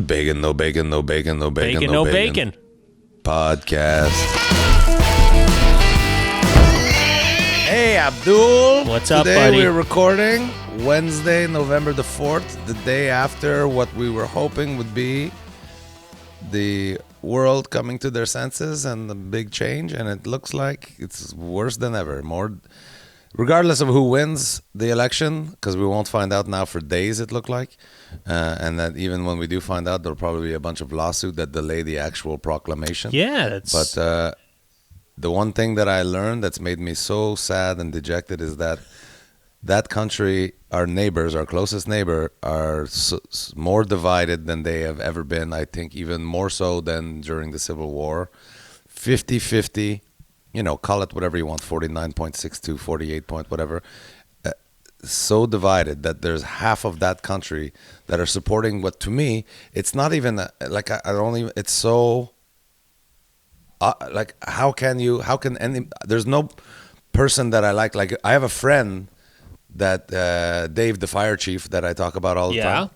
Bacon, no bacon, no bacon, no bacon, Bacon, no bacon. Podcast. Hey, Abdul. What's up, Today buddy? we're recording Wednesday, November the 4th, the day after what we were hoping would be the world coming to their senses and the big change, and it looks like it's worse than ever. Regardless of who wins the election, because we won't find out now for days, it looked like, and that even when we do find out, there'll probably be a bunch of lawsuits that delay the actual proclamation. Yeah, that's. But the one thing that I learned that's made me so sad and dejected is that country, our neighbors, our closest neighbor, are more divided than they have ever been. I think even more so than during the Civil War. 50-50. Call it whatever you want, 49.62, 48 point, whatever. So divided that there's half of that country that are supporting what, to me, it's not even, it's so, there's no person that I like I have a friend that, Dave, the fire chief that I talk about all the time.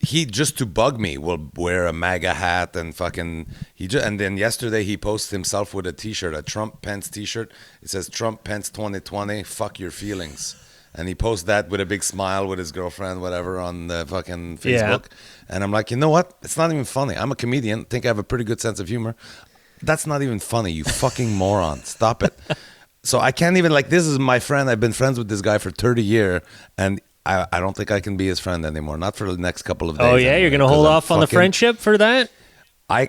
He, just to bug me, will wear a MAGA hat and fucking and then yesterday he posted himself with a t-shirt, a Trump Pence t-shirt. It says Trump Pence 2020, fuck your feelings. And he posts that with a big smile with his girlfriend, whatever, on the fucking Facebook. Yeah. And I'm like, you know what? It's not even funny. I'm a comedian. Think I have a pretty good sense of humor. That's not even funny, you fucking moron. Stop it. So I can't even, this is my friend. I've been friends with this guy for 30 years, and I don't think I can be his friend anymore. Not for the next couple of days. Oh, yeah? Anyway, you're going to hold off on the friendship for that? I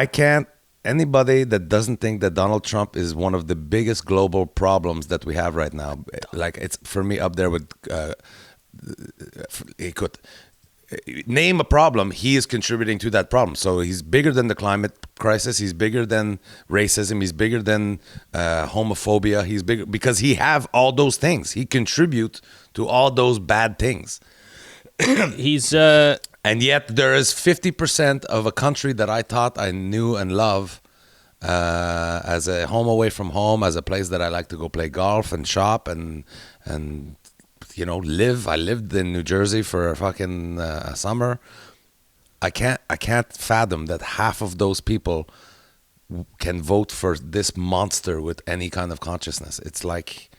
can't. Anybody that doesn't think that Donald Trump is one of the biggest global problems that we have right now, it's for me up there with, he could name a problem, he is contributing to that problem. So he's bigger than the climate crisis. He's bigger than racism. He's bigger than homophobia. He's bigger because he have all those things. He contribute to all those bad things. He's and yet there is 50% of a country that I thought I knew and love as a home away from home, as a place that I like to go play golf and shop and live. I lived in New Jersey for a fucking summer. I can't fathom that half of those people can vote for this monster with any kind of consciousness. It's like,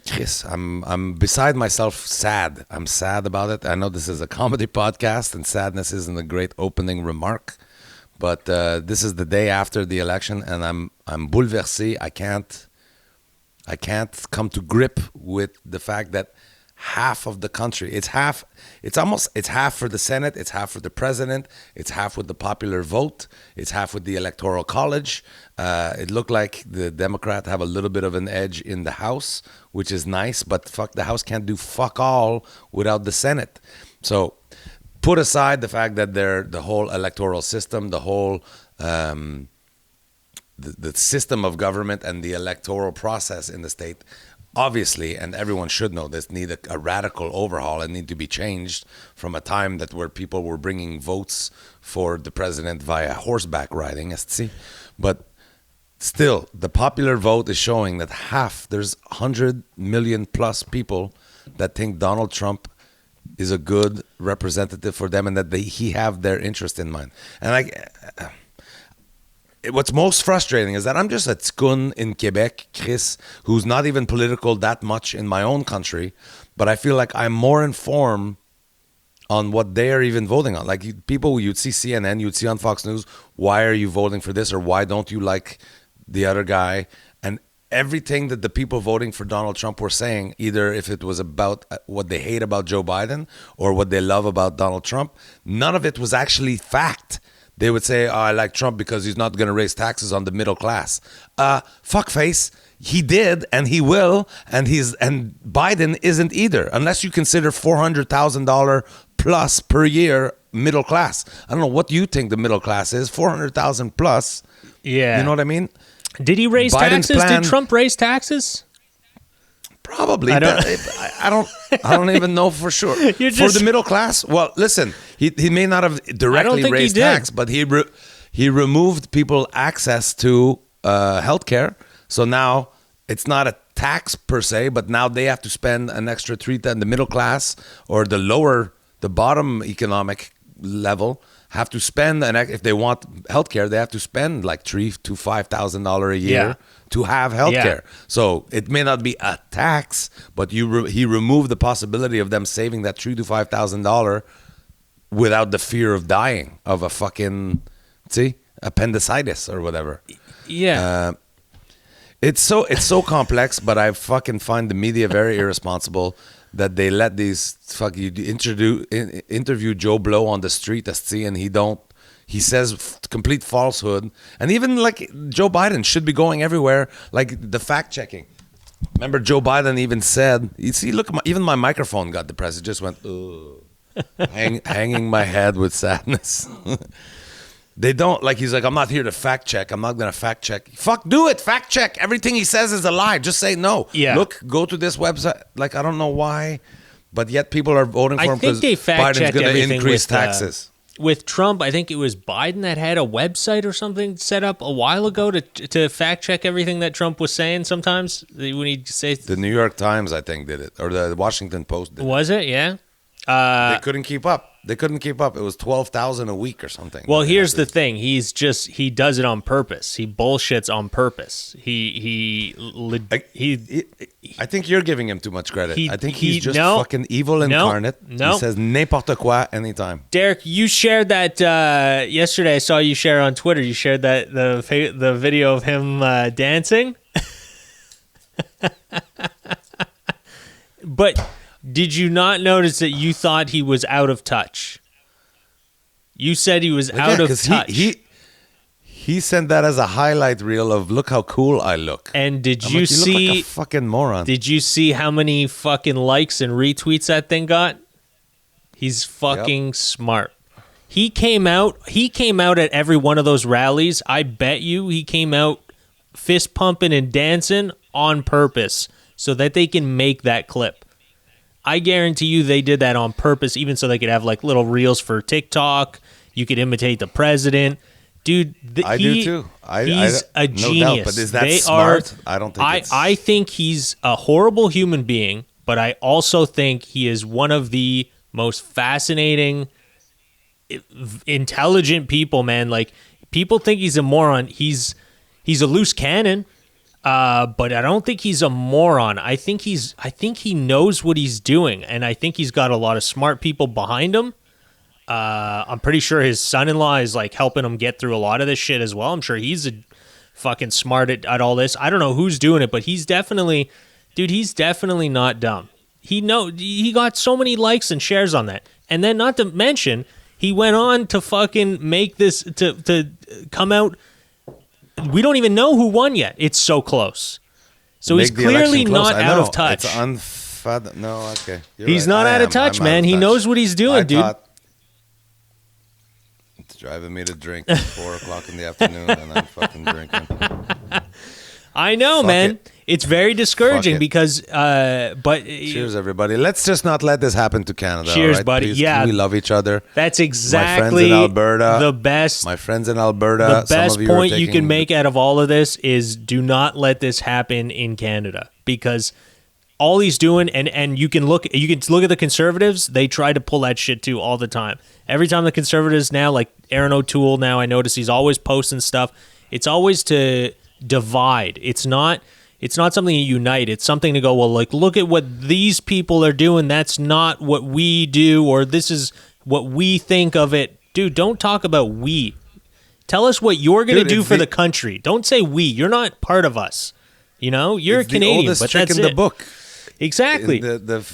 Chris, I'm beside myself, sad. I'm sad about it. I know this is a comedy podcast and sadness isn't a great opening remark, but this is the day after the election and I'm bouleversé. I can't come to grip with the fact that half of the country, it's half for the Senate, it's half for the president, it's half with the popular vote, it's half with the electoral college. It looked like the Democrats have a little bit of an edge in the House, which is nice, but the House can't do fuck all without the Senate. So put aside the fact that the whole electoral system, the whole the system of government and the electoral process in the state, obviously, and everyone should know this, need a radical overhaul and need to be changed from a time where people were bringing votes for the president via horseback riding. But still, the popular vote is showing that there's 100 million plus people that think Donald Trump is a good representative for them and that he have their interest in mind. And what's most frustrating is that I'm just a tzkun in Quebec, Chris, who's not even political that much in my own country, but I feel like I'm more informed on what they are even voting on. People, you'd see CNN, you'd see on Fox News, why are you voting for this or why don't you like the other guy? And everything that the people voting for Donald Trump were saying, either if it was about what they hate about Joe Biden or what they love about Donald Trump, none of it was actually fact. They would say, I like Trump because he's not going to raise taxes on the middle class. Fuckface. He did, and he will, and Biden isn't either, unless you consider $400,000 plus per year middle class. I don't know what you think the middle class is. $400,000 plus. Yeah. You know what I mean? Did he raise Biden's taxes? Did Trump raise taxes? Probably. I don't even know for sure. For the middle class? Well, listen, he may not have directly raised tax, but he removed people access to healthcare. So now it's not a tax per se, but now they have to spend an extra $3,000, the middle class or the lower the bottom economic level have to spend, and if they want healthcare, they have to spend like $3,000 to $5,000 a year Yeah. to have healthcare. So it may not be a tax, but he removed the possibility of them saving that $3,000 to $5,000 without the fear of dying of a fucking appendicitis or whatever. Yeah. It's so complex, but I fucking find the media very irresponsible that they let these interview Joe Blow on the street and he says complete falsehood. And even like Joe Biden should be going everywhere, like the fact checking. Remember Joe Biden even said, you see, look, even my microphone got depressed. It just went, ugh, hanging my head with sadness. They don't, like, he's like, I'm not here to fact check. I'm not going to fact check. Fuck, do it. Fact check. Everything he says is a lie. Just say no. Yeah. Look, go to this website. Like, I don't know why, but yet people are voting for him I think because they fact Biden's checked going to everything increase with, taxes. With Trump, I think it was Biden that had a website or something set up a while ago to fact check everything that Trump was saying sometimes when he'd say... The New York Times, I think, did it. Or the Washington Post did it. Was it? Yeah. They couldn't keep up. It was 12,000 a week or something. Well, here's the thing. He does it on purpose. He bullshits on purpose. I think you're giving him too much credit. I think he's just no, fucking evil incarnate. No. He says n'importe quoi anytime. Derek, you shared that yesterday. I saw you share on Twitter. You shared that the video of him dancing. But did you not notice that you thought he was out of touch? You said he was out of touch. He sent that as a highlight reel of look how cool I look. And did I'm you like, see? look like a fucking moron. Did you see how many fucking likes and retweets that thing got? He's fucking smart. He came out at every one of those rallies. I bet you he came out fist pumping and dancing on purpose so that they can make that clip. I guarantee you they did that on purpose, even so they could have like little reels for TikTok. You could imitate the president. Dude, I do too. He's a no genius. doubt, but is that smart? I don't think I think he's a horrible human being, but I also think he is one of the most fascinating, intelligent people, man. Like, people think he's a moron. He's a loose cannon. But I don't think he's a moron. I think he knows what he's doing, and I think he's got a lot of smart people behind him. I'm pretty sure his son-in-law is like helping him get through a lot of this shit as well. I'm sure he's a fucking smart at all this. I don't know who's doing it, but he's definitely not dumb. He got so many likes and shares on that. And then not to mention, he went on to fucking make this to come out. We don't even know who won yet. It's so close. So he's clearly not out of touch. It's no, okay. He's not out of touch, man. He knows what he's doing, dude. It's driving me to drink at 4 o'clock in the afternoon, and I'm fucking drinking. I know, Fuck man. it. It's very discouraging Fuck it. because, but Cheers, everybody. Let's just not let this happen to Canada. Cheers, all right? buddy. Please, Yeah. can we love each other. that's My exactly friends in Alberta. the best. My friends in Alberta. The some best of you point are you can taking- make out of all of this is do not let this happen in Canada, because all he's doing, and you can look at the Conservatives. They try to pull that shit too all the time. Every time the Conservatives now, like Aaron O'Toole now, I notice he's always posting stuff. It's always to divide. It's not something to unite. It's something to go, well, like, look at what these people are doing. That's not what we do, or this is what we think of it. Dude, don't talk about we. Tell us what you're going to do for the country. Don't say we. You're not part of us. You know, you're It's a Canadian, the oldest but trick that's in it. the book. Exactly. In the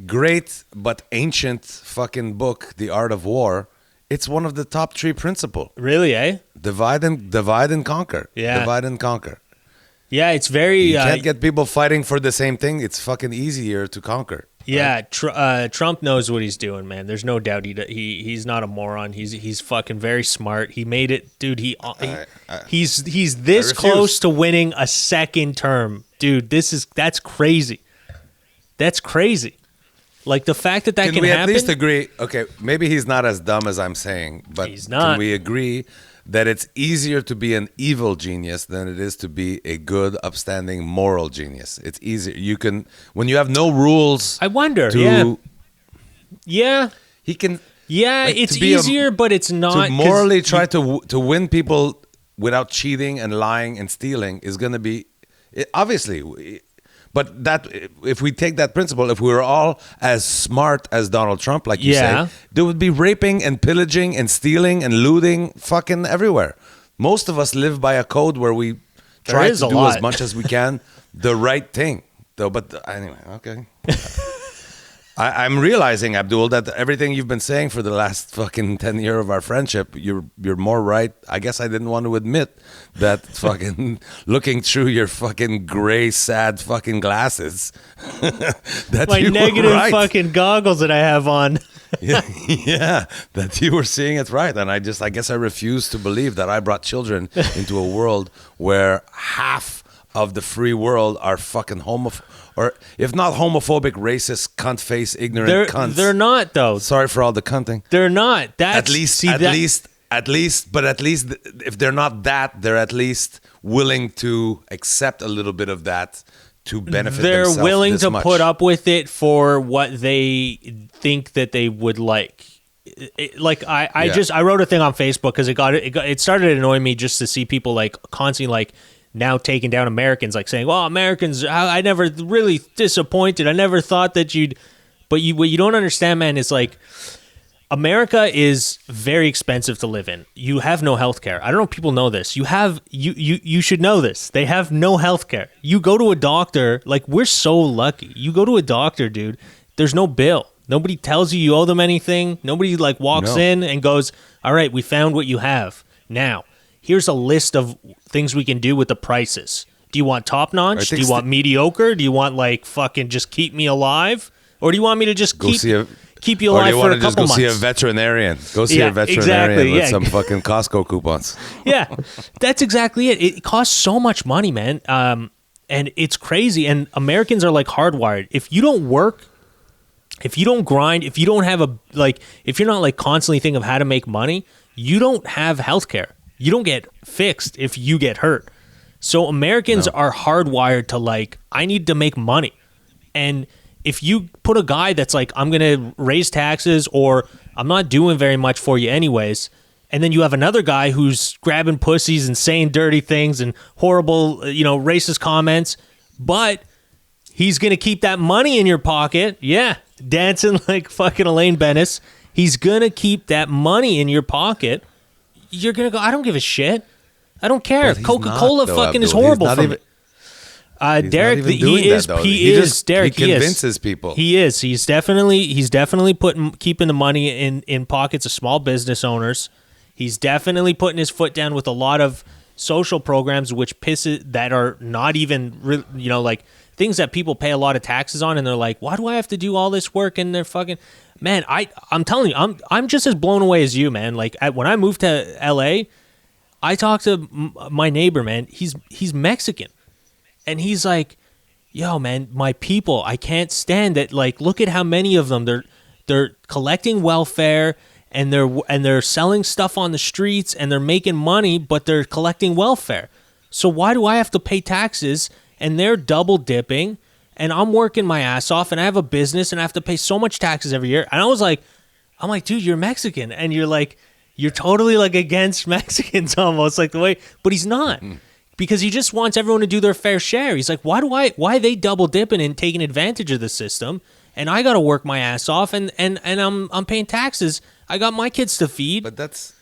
great but ancient fucking book, The Art of War. It's one of the top 3 principles. Really, eh? Divide and conquer. Yeah. Divide and conquer. Yeah, it's very... You can't get people fighting for the same thing. It's fucking easier to conquer. Yeah, Trump knows what he's doing, man. There's no doubt he's not a moron. He's fucking very smart. He made it, dude. He's this close to winning a second term, dude. That's crazy. That's crazy. Like, the fact that can we happen. at least agree? Okay, maybe he's not as dumb as I'm saying, but He's not. Can we agree that it's easier to be an evil genius than it is to be a good, upstanding, moral genius? It's easier. You can, when you have no rules. I wonder. to, Yeah. he can. Yeah, like, it's to be easier, but it's not. to 'cause morally try to win people without cheating and lying and stealing is going to be obviously. But that if we take that principle, if we were all as smart as Donald Trump, like you Yeah. say, there would be raping and pillaging and stealing and looting fucking everywhere. Most of us live by a code where we try is to a do lot. as much as we can the right thing. Though, but anyway, okay. I'm realizing, Abdul, that everything you've been saying for the last fucking 10 years of our friendship, you're more right. I guess I didn't want to admit that fucking looking through your fucking gray, sad fucking glasses. That my you were negative right. fucking goggles that I have on. Yeah, that you were seeing it right. And I guess I refuse to believe that I brought children into a world where half of the free world are fucking or if not homophobic, racist, cunt face, ignorant cunts. They're not though. Sorry for all the cunting. They're not. That's At least, but at least if they're not that, they're at least willing to accept a little bit of that to benefit They're themselves. willing this to much. put up with it for what they think that they would like. I wrote a thing on Facebook because it started annoying me just to see people like constantly like now taking down Americans, like saying, well, Americans, I never really disappointed. I never thought that you'd, but what you don't understand, man, is like America is very expensive to live in. You have no health care. I don't know if people know this. You should know this. They have no health care. You go to a doctor, like we're so lucky. You go to a doctor, dude, there's no bill. Nobody tells you owe them anything. Nobody like walks in and goes, all right, we found what you have. Now, here's a list of things we can do with the prices. Do you want top notch? Do you want mediocre? Do you want like fucking just keep me alive? Or do you want me to just keep you alive for a couple months? Or do you want to just go see a veterinarian? Go see a veterinarian with some fucking Costco coupons. Yeah, that's exactly it. It costs so much money, man. And it's crazy. And Americans are like hardwired. If you don't work, if you don't grind, if you don't have if you're not like constantly thinking of how to make money, you don't have healthcare. You don't get fixed if you get hurt. So Americans are hardwired to like, I need to make money. And if you put a guy that's like, I'm going to raise taxes or I'm not doing very much for you anyways, and then you have another guy who's grabbing pussies and saying dirty things and horrible, racist comments, but he's going to keep that money in your pocket. Yeah, dancing like fucking Elaine Bennis. He's going to keep that money in your pocket. You're going to go, I don't give a shit. I don't care. Coca-Cola fucking is horrible for me. Derek, he is. Derek, he convinces people. He is. He's definitely keeping the money in pockets of small business owners. He's definitely putting his foot down with a lot of social programs, that are not even, like things that people pay a lot of taxes on, and they're like, why do I have to do all this work? And they're fucking, man, I'm telling you, I'm just as blown away as you, man. Like when I moved to LA, I talked to my neighbor, man. He's Mexican. And he's like, yo, man, my people, I can't stand it. Like, look at how many of them they're collecting welfare and they're selling stuff on the streets and they're making money, but they're collecting welfare. So why do I have to pay taxes and they're double dipping and I'm working my ass off and I have a business and I have to pay so much taxes every year? And I'm like, dude, you're Mexican. And you're totally like against Mexicans almost like the way, but he's not. Because he just wants everyone to do their fair share. He's like, why are they double dipping and taking advantage of the system? And I got to work my ass off, and I'm paying taxes. I got my kids to feed. But that's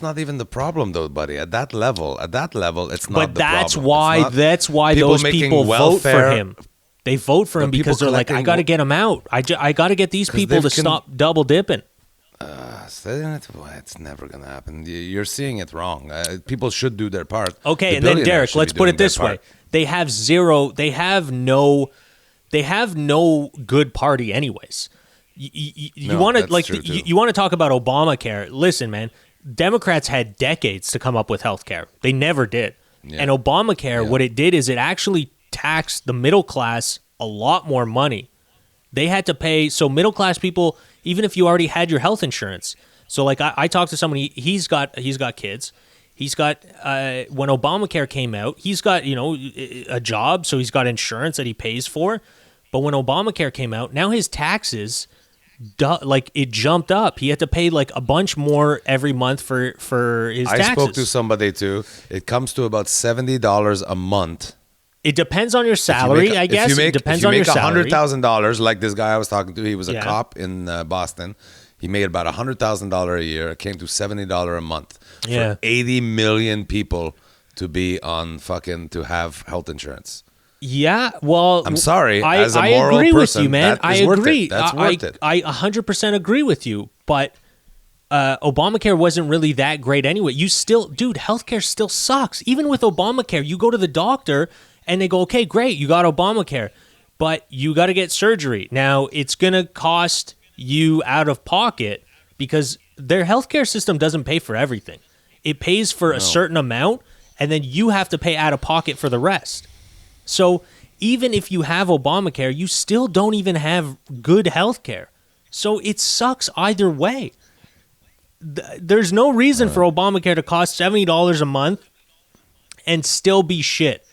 not even the problem, though, buddy. At that level, it's not. But the that's problem. that's why those people vote for him. They vote for him because they're like, I got to get him out. I got to get these people to stop double dipping. It's never gonna happen. You're seeing it wrong. People should do their part. Okay, and then Derek, let's put it this way: they have no good party, anyways. You want to you want to talk about Obamacare? Listen, man, Democrats had decades to come up with health care. They never did. Yeah. And Obamacare, what it did is it actually taxed the middle class a lot more money. They had to pay, so middle class people, even if you already had your health insurance. So like I talked to somebody, he's got kids. He's got, when Obamacare came out, he's got, a job, so he's got insurance that he pays for. But when Obamacare came out, now his taxes like it jumped up. He had to pay like a bunch more every month for his taxes. I spoke to somebody too. It comes to about $70 a month. It depends on your salary, I guess. It depends on your salary. If you make $100,000, like this guy I was talking to, he was a Yeah. cop in Boston. He made about $100,000 a year. It came to $70 a month Yeah. for 80 million people to be on to have health insurance. Yeah, well, I'm sorry, I as a moral agree with person, you, man. that I is worth it. agree. That's worth it. I 100% agree with you, but Obamacare wasn't really that great anyway. Dude, healthcare still sucks. Even with Obamacare, you go to the doctor and they go, okay, great, you got Obamacare, but you got to get surgery. Now, it's going to cost you out of pocket because their healthcare system doesn't pay for everything. It pays for a certain amount, and then you have to pay out of pocket for the rest. So even if you have Obamacare, you still don't even have good health care. So it sucks either way. There's no reason for Obamacare to cost $70 a month and still be shit.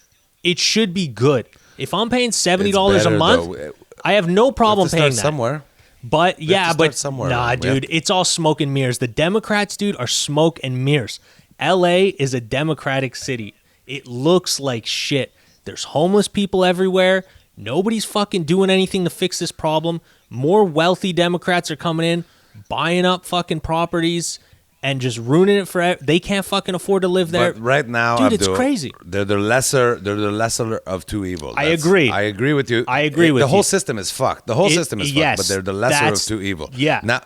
It should be good. If I'm paying $70 a month, I have no problem paying that. Somewhere. But yeah, but somewhere. nah, dude, it's all smoke and mirrors. The Democrats, dude, are smoke and mirrors. LA is a Democratic city. It looks like shit. There's homeless people everywhere. Nobody's fucking doing anything to fix this problem. More wealthy Democrats are coming in, buying up fucking properties and just ruining it for. They can't fucking afford to live there. But right now, dude, Abdul, it's crazy. They're the lesser of two evils. I agree. I agree with you. I agree with the whole you. system is fucked. The whole system is yes, fucked. But they're the lesser of two evils. Yeah. Now,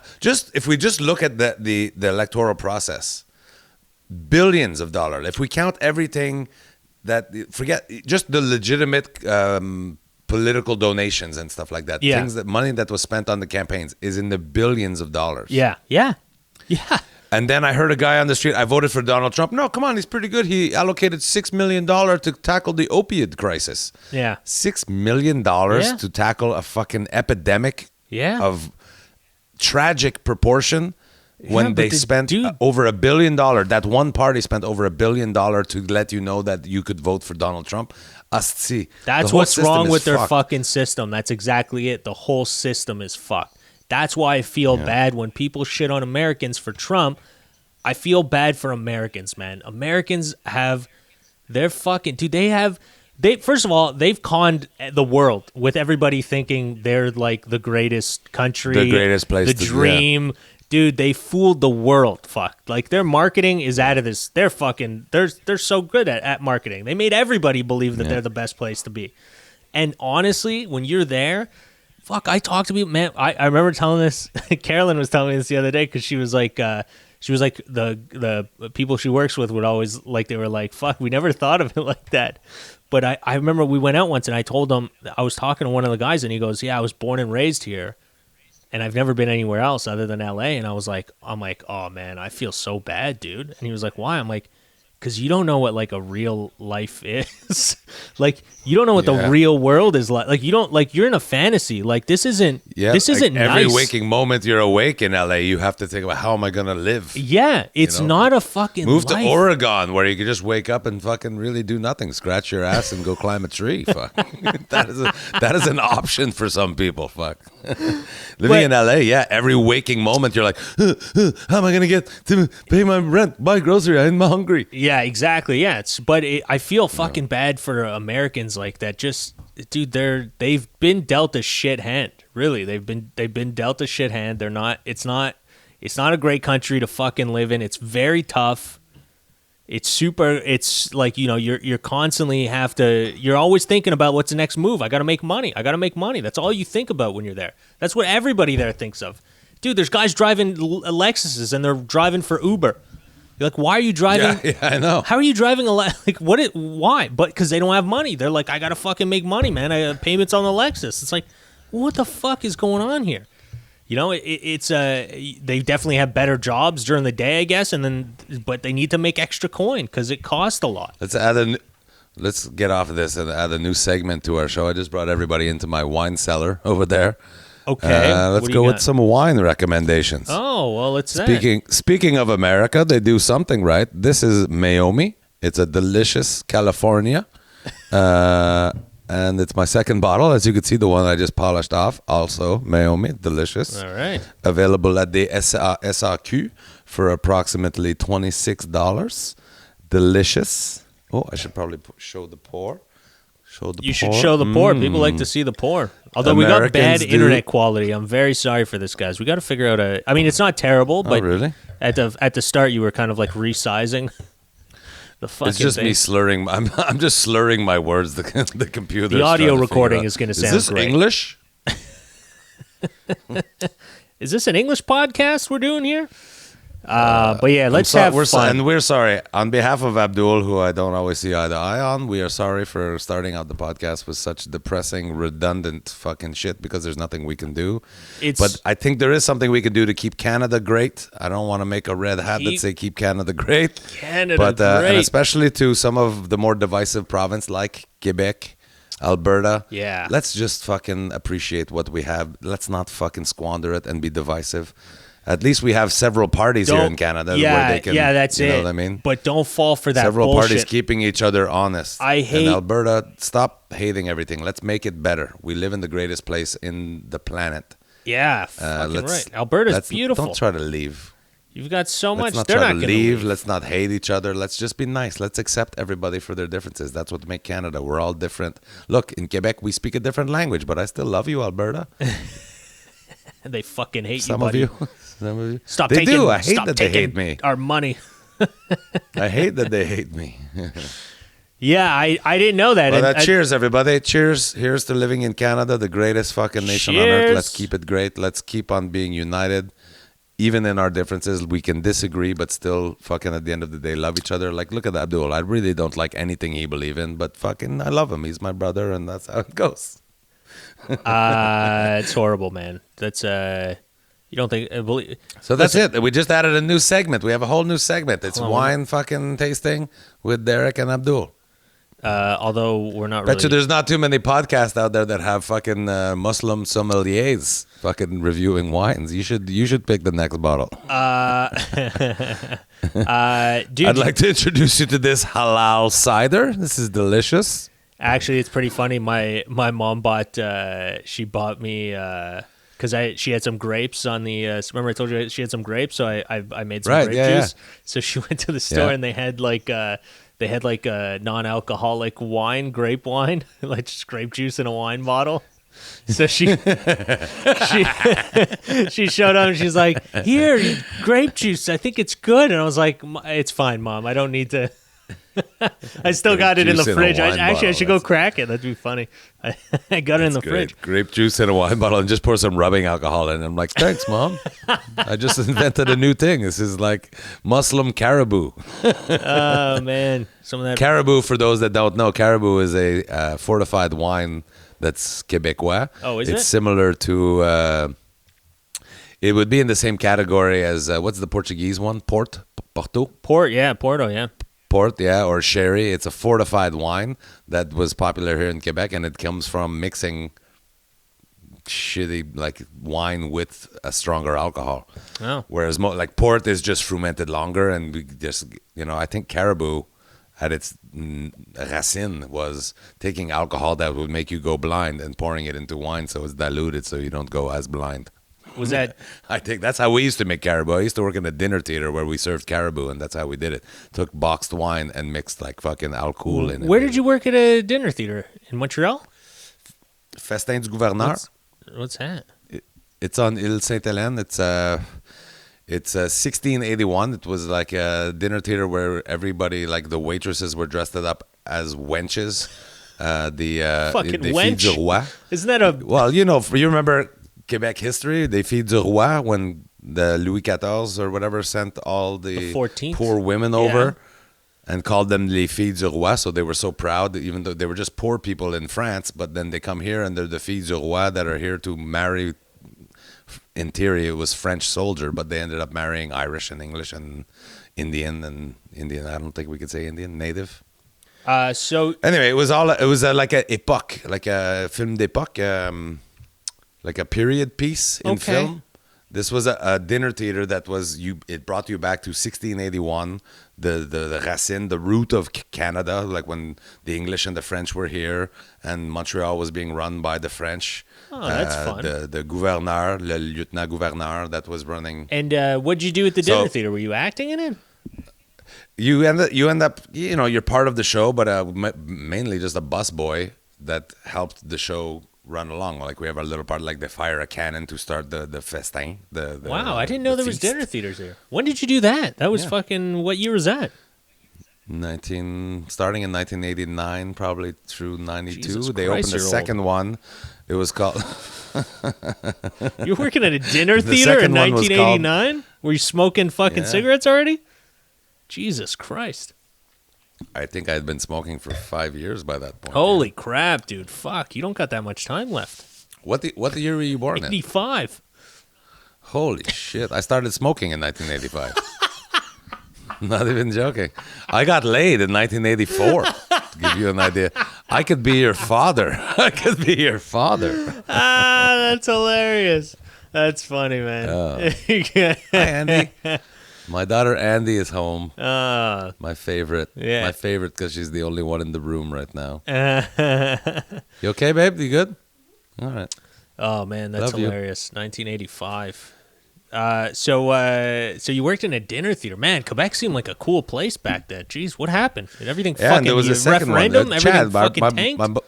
if we just look at the electoral process, billions of dollars. If we count everything forget just the legitimate political donations and stuff like that. Yeah. Money that was spent on the campaigns is in the billions of dollars. Yeah. And then I heard a guy on the street, I voted for Donald Trump. No, come on, he's pretty good. He allocated $6 million to tackle the opioid crisis. Yeah. $6 million to tackle a fucking epidemic of tragic proportion when they spent over $1 billion. That one party spent over $1 billion to let you know that you could vote for Donald Trump. Asti. That's what's wrong with their fucking system. That's exactly it. The whole system is fucked. That's why I feel bad when people shit on Americans for Trump. I feel bad for Americans, man. Americans first of all, they've conned the world with everybody thinking they're like the greatest country, the greatest place, the dream. Yeah. Dude, they fooled the world. Fuck. Like their marketing is out of this. They're so good at marketing. They made everybody believe that they're the best place to be. And honestly, when you're there, fuck, I talked to people, man. I remember telling this. Carolyn was telling me this the other day because she was like the people she works with would always they were like, fuck, we never thought of it like that. But I remember we went out once and I told him, I was talking to one of the guys and he goes, yeah, I was born and raised here and I've never been anywhere else other than LA. And I'm like, oh man, I feel so bad, dude. And he was like, why? I'm like, because you don't know what a real life is. You don't know what the real world is like. You don't you're in a fantasy. This isn't nice. Every waking moment you're awake in LA, you have to think about how am I gonna live. Yeah, it's not a fucking move life. to Oregon where you can just wake up and fucking really do nothing, scratch your ass and go climb a tree. Fuck, that is an option for some people. Fuck, living in LA, every waking moment you're like, how am I gonna get to pay my rent, buy grocery? I'm hungry. Yeah, exactly. Yeah, I feel fucking bad for Americans like that. Just, dude, they've been dealt a shit hand. Really, they've been dealt a shit hand. It's not a great country to fucking live in. It's very tough. It's you're constantly you're always thinking about what's the next move. I got to make money. That's all you think about when you're there. That's what everybody there thinks of. Dude, there's guys driving Lexuses and they're driving for Uber. You're like, why are you driving? Yeah, I know. How are you driving why? But because they don't have money. They're like, I got to fucking make money, man. I have payments on the Lexus. It's like, what the fuck is going on here? They definitely have better jobs during the day, I guess, but they need to make extra coin because it costs a lot. Let's get off of this and add a new segment to our show. I just brought everybody into my wine cellar over there. Okay. Let's go with some wine recommendations. Oh, well, it's Speaking of America, they do something right. This is Meiomi. It's a delicious California. And it's my second bottle. As you can see, the one I just polished off. Also, Meiomi, delicious. All right. Available at the SAQ for approximately $26. Delicious. Oh, I should probably show the pour. You should show the pour. People like to see the pour. Although we got bad internet quality. I'm very sorry for this, guys. We got to figure out I mean, it's not terrible, but really? At the start, you were kind of like resizing the fucking It's just thing. me slurring. I'm just slurring my words. The computer. The audio recording is going to sound Is this great. English? Is this an English podcast we're doing here? But yeah, let's have fun. And we're sorry. On behalf of Abdul, who I don't always see eye to eye on, we are sorry for starting out the podcast with such depressing, redundant fucking shit because there's nothing we can do. But I think there is something we can do to keep Canada great. I don't want to make a red hat that say keep Canada great. Canada great. And especially to some of the more divisive province like Quebec, Alberta. Yeah. Let's just fucking appreciate what we have. Let's not fucking squander it and be divisive. At least we have several parties here in Canada where they can. Yeah, that's you it. know what I mean? But don't fall for that Several bullshit. parties keeping each other honest. I hate- In Alberta, stop hating everything. Let's make it better. We live in the greatest place in the planet. Yeah, fucking let's- right. Alberta's beautiful. Don't try to leave. You've got so much. Let's not They're try not to going to leave. Let's not hate each other. Let's just be nice. Let's accept everybody for their differences. That's what makes Canada. We're all different. Look, in Quebec, we speak a different language, but I still love you, Alberta. They fucking hate Some you, of buddy. you. Some of you. Stop They taking. do. I hate stop that they taking hate me. Our money. I hate that they hate me. Yeah, I didn't know that. Well, And cheers, everybody. Cheers. Here's to living in Canada, the greatest fucking nation on earth. Cheers. Let's keep it great. Let's keep on being united. Even in our differences, we can disagree, but still fucking at the end of the day, love each other. Like, look at Abdul. I really don't like anything he believes in, but fucking I love him. He's my brother, and that's how it goes. it's horrible, man. That's you don't think? So that's it. We just added a new segment. We have a whole new segment. It's Hold on. wine fucking tasting with Derek and Abdul. Although we're not Bet you really. there's not too many podcasts out there that have fucking Muslim sommeliers fucking reviewing wines. You should pick the next bottle. Dude, I'd like to introduce you to this halal cider. This is delicious. actually, it's pretty funny. My mom she bought me because she had some grapes on the. Remember I told you she had some grapes, so I made some grape juice. So she went to the store and they had like a non-alcoholic wine, grape wine, like just grape juice in a wine bottle. So she she showed up and she's like, "Here, grape juice. I think it's good." And I was like, "It's fine, Mom. I don't need to." I still got it in the juice in a fridge. wine I bottle, should go crack it. That'd be funny. I got it in the fridge. Grape juice in a wine bottle and just pour some rubbing alcohol in. I'm like, thanks, Mom. I just invented a new thing. This is like Muslim caribou. Oh man, some of that. Caribou, for those that don't know, caribou is a fortified wine that's Quebecois. Oh, is it's it? similar to. It would be in the same category as what's the Portuguese one? Porto. Porto, yeah. Port, yeah, or sherry. It's a fortified wine that was popular here in Quebec, and it comes from mixing shitty like wine with a stronger alcohol. Oh. Whereas like port is just fermented longer, and we just I think caribou at its racine was taking alcohol that would make you go blind and pouring it into wine so it's diluted so you don't go as blind. Was that? I think that's how we used to make caribou. I used to work in a dinner theater where we served caribou, and that's how we did it. Took boxed wine and mixed like fucking alcohol in it. Where did you work at a dinner theater in Montreal? Festin du Gouverneur. What's that? It's on Ile Sainte-Hélène. It's 1681. It was like a dinner theater where everybody, like the waitresses, were dressed up as wenches. Fucking des wench? filles du roi. Isn't that a? Well, you remember Quebec history, des filles du roi, when the Louis XIV or whatever sent all the 14th? poor women over and called them les filles du roi. So they were so proud, even though they were just poor people in France, but then they come here and they're the filles du roi that are here to marry. In theory, it was French soldier, but they ended up marrying Irish and English and Indian. I don't think we could say Indian, native. So Anyway, it was like a époque, like a film d'époque, like a period piece in film. This was a dinner theater that was you. It brought you back to 1681, the racine, the root of Canada, like when the English and the French were here, and Montreal was being run by the French. Oh, that's fun. The gouverneur, le lieutenant gouverneur, that was running. And what'd you do at the dinner theater? Were you acting in it? You end up, you're part of the show, but mainly just a busboy that helped the show run along. Like we have a little part, like they fire a cannon to start the festin. Wow, I didn't know there was feast. dinner theaters here. When did you do that? That was fucking. What year was that? Starting in 1989, probably through 92. Jesus They Christ, opened the you're second one. It was called. You're working at a dinner The theater in second one was called- 1989? Were you smoking fucking Yeah. cigarettes already? Jesus Christ. I think I had been smoking for 5 years by that point. Holy crap, dude. Fuck, you don't got that much time left. What the year were you born in? 85. Holy shit! I started smoking in 1985. Not even joking. I got laid in 1984. To give you an idea, I could be your father. I could be your father. That's hilarious. That's funny, man. Hi, Andy. My daughter Andy is home. My favorite. Yeah. My favorite because she's the only one in the room right now. You okay, babe? You good? All right. Oh man, that's Love you. hilarious. 1985. So you worked in a dinner theater, man. Quebec seemed like a cool place back then. Jeez, what happened? Did everything Yeah, fucking and there was you a second referendum? one. Everything Chad, fucking tanked.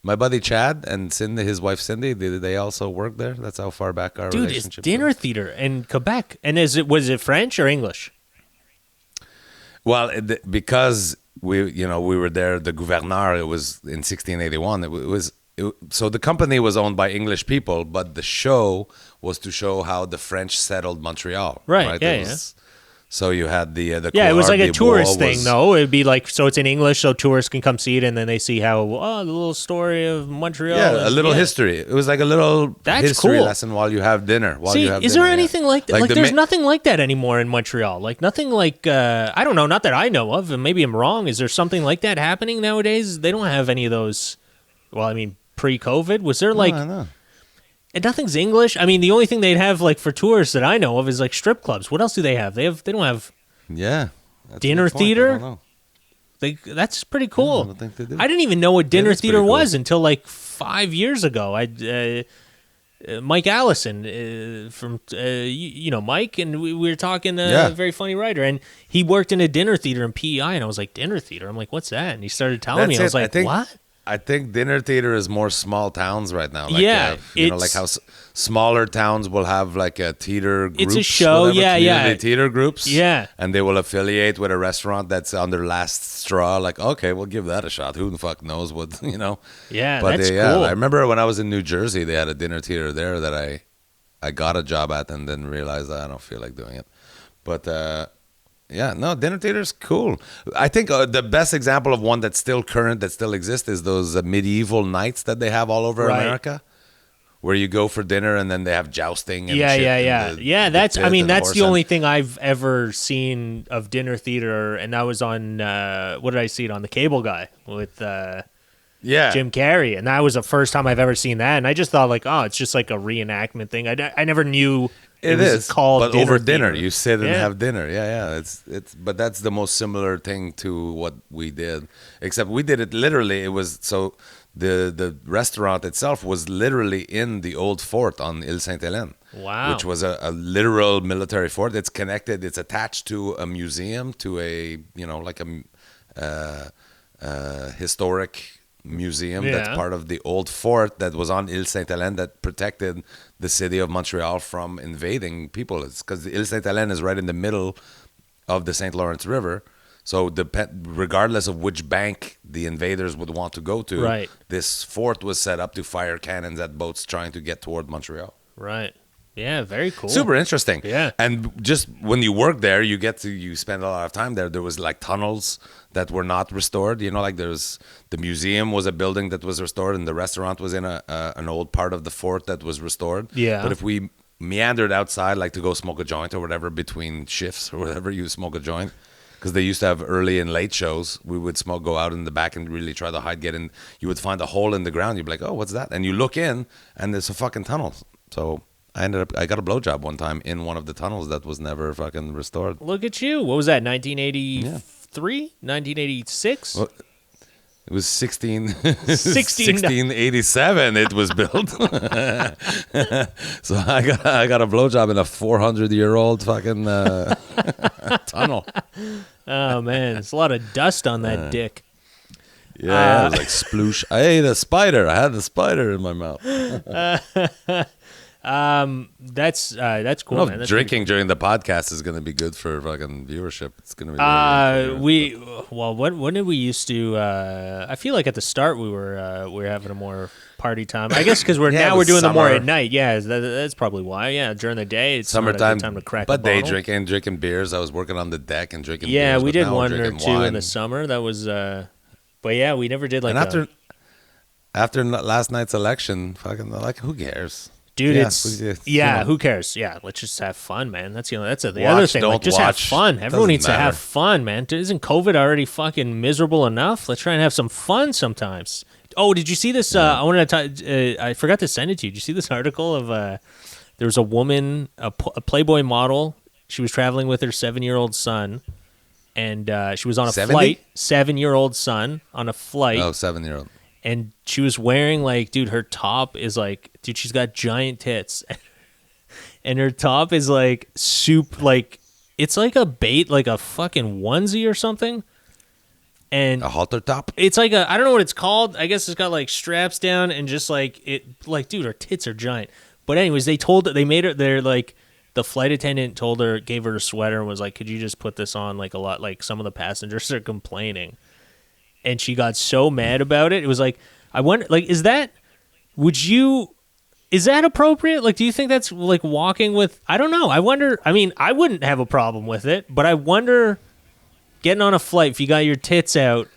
my buddy Chad and Cindy, his wife Cindy, they also work there. That's how far back our Dude, it's relationship dinner goes. theater in Quebec. And was it French or English? Well, because we were there, the gouverneur. It was in 1681. So the company was owned by English people, but the show was to show how the French settled Montreal. Right, yeah, It was, So you had the Yeah, it was like a Couloir des tourist Bois thing, was- though. It'd be like, so it's in English, so tourists can come see it, and then they see how, the little story of Montreal. Yeah, a and- little history. It was like a little That's history cool. lesson while you have dinner. See, is there anything like that? Like, there's nothing like that anymore in Montreal. Like, nothing like, I don't know, not that I know of, and maybe I'm wrong. Is there something like that happening nowadays? They don't have any of those. Well, I mean, pre-COVID, was there like, I know. and nothing's English? I mean, the only thing they'd have like for tourists that I know of is like strip clubs. What else do they have? They don't have, Yeah. That's a Dinner good point. I theater? don't know. that's pretty cool. I don't think they do. I didn't even know what dinner is pretty theater cool. was until like 5 years ago. Mike Allison from Mike, and we were talking. Yeah. A very funny writer, and he worked in a dinner theater in PEI, and I was like, dinner theater. I'm like, what's that? And he started telling me. I was That's it. like, think, what? I think dinner theater is more small towns right now. Like, Yeah, like how smaller towns will have like a theater groups. It's a show, whatever, yeah. community theater groups. Yeah. And they will affiliate with a restaurant that's on their last straw. Like, okay, we'll give that a shot. Who the fuck knows what, Yeah, But that's yeah, cool. I remember when I was in New Jersey, they had a dinner theater there that I got a job at and then realized I don't feel like doing it. But yeah, no, dinner theater's cool. I think the best example of one that's still current, that still exists, is those medieval nights that they have all over Right. America, where you go for dinner and then they have jousting. And Yeah, shit yeah, and yeah. the- Yeah, the that's, pit I mean, and that's horse the and- only thing I've ever seen of dinner theater, and that was on, what did I see it on? The Cable Guy with yeah. Jim Carrey, and that was the first time I've ever seen that, and I just thought like, oh, it's just like a reenactment thing. I never knew It was is called but over dinner. theater. You sit and Yeah. have dinner. Yeah. It's but that's the most similar thing to what we did. Except we did it literally. It was so the restaurant itself was literally in the old fort on Ile Sainte Hélène. Wow. Which was a literal military fort. It's connected. It's attached to a museum, to a like a historic museum Yeah. that's part of the old fort that was on Ile Sainte Hélène that protected the city of Montreal from invading people. It's because Ile Sainte Hélène is right in the middle of the St. Lawrence River. So regardless of which bank the invaders would want to go to, Right. this fort was set up to fire cannons at boats trying to get toward Montreal. Right. Yeah, very cool. Super interesting. Yeah. And just when you work there, you spend a lot of time there. There was like tunnels that were not restored. Like there's the museum was a building that was restored, and the restaurant was in an old part of the fort that was restored. Yeah. But if we meandered outside, like to go smoke a joint or whatever between shifts or whatever, you smoke a joint. Because they used to have early and late shows. We would go out in the back and really try to hide, get in. You would find a hole in the ground. You'd be like, oh, what's that? And you look in, and there's a fucking tunnel. So I got a blowjob one time in one of the tunnels that was never fucking restored. Look at you. What was that? 1983? 1986? Well, it was 16 1687 it was built. So I got a blowjob in a 400-year-old fucking tunnel. Oh man, there's a lot of dust on that dick. Yeah, it was like sploosh. I ate a spider. I had the spider in my mouth. That's cool, I don't know man. if That's drinking during the podcast is going to be good for fucking viewership. It's going to be. when did we used to? I feel like at the start we were having a more party time. I guess because we're Yeah, it now we're was doing them more summer. at night. Yeah, that's probably why. Yeah, during the day it's not a Summertime, good time to crack. but a day bottle. drinking beers. I was working on the deck and drinking. Yeah, beers, we but did now we're one or drinking two in wine. the summer. That was. But yeah, we never did like. And after last night's election, fucking like who cares? Dude, Yeah, it's you know. who cares? Yeah, let's just have fun, man. That's the other Watch, thing. Like, don't just have watch. fun. Everyone Doesn't needs to have matter. fun, man. Isn't COVID already fucking miserable enough? Let's try and have some fun sometimes. Oh, did you see this? I wanted to. I forgot to send it to you. Did you see this article of there was a woman, a Playboy model. She was traveling with her 7-year-old son, and she was on a 70? flight. 7-year-old son on a flight. Oh, 7-year-old. And she was wearing like, dude, her top is like, dude, she's got giant tits, and her top is like like it's like a bait, like a fucking onesie or something, and A halter top. it's like I don't know what it's called. I guess it's got like straps down and just like it, like, dude, her tits are giant. But anyways, they made her. They're like, the flight attendant gave her a sweater and was like, could you just put this on? Like a lot, like some of the passengers are complaining. And she got so mad about it. It was like, I wonder, like, is that appropriate? Like, do you think that's like walking with, I don't know. I wonder, I mean, I wouldn't have a problem with it, but I wonder, getting on a flight, if you got your tits out,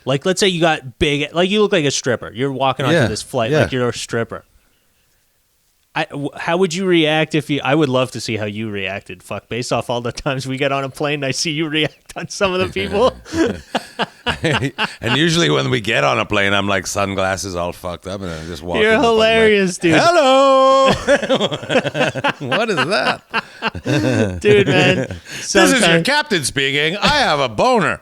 like, let's say you got big, like, you look like a stripper. You're walking onto Yeah, this flight yeah. like you're a stripper. How would you react I would love to see how you reacted, based off all the times we get on a plane and I see you react on some of the people. And usually when we get on a plane, I'm like sunglasses all fucked up, and I just walk. You're in the fucking hilarious, dude. Hello. What is that? Dude, man. This is your captain speaking. I have a boner.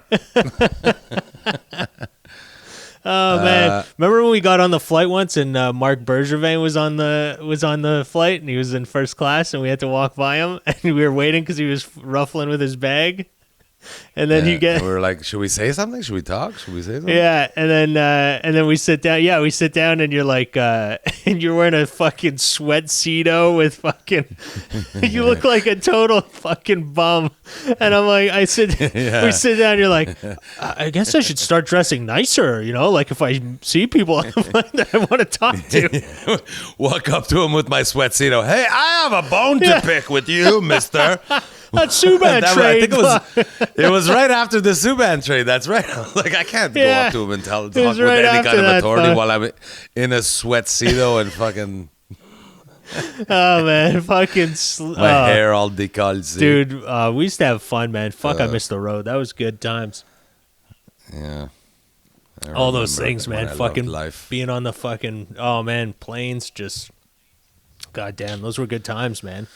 Oh man! Remember when we got on the flight once and Mark Bergevin was on the flight and he was in first class and we had to walk by him and we were waiting because he was ruffling with his bag, and then And we were like, should we say something? Should we talk? Should we say something? yeah, and then we sit down. Yeah, we sit down and you're like, and you're wearing a fucking sweatcedo with fucking. You look like a total fucking bum, and I'm like, we sit down. You're like, I guess I should start dressing nicer. You know, like if I see people on the plane that I want to talk to. Walk up to him with my sweatcedo. Hey, I have a bone to pick with you, mister. That Subban I trade. think it was right after the Subban trade. That's right. Like, I can't go Yeah. up to him and talk was with right any after kind of that, authority fuck. while I'm in a sweatcedo and fucking Oh man, fucking my hair all décolleté. dude. We used to have fun, man. Fuck, I missed the road. That was good times. Yeah. I All those remember things, when man. I Fucking loved life. being on the fucking planes. Just goddamn, those were good times, man.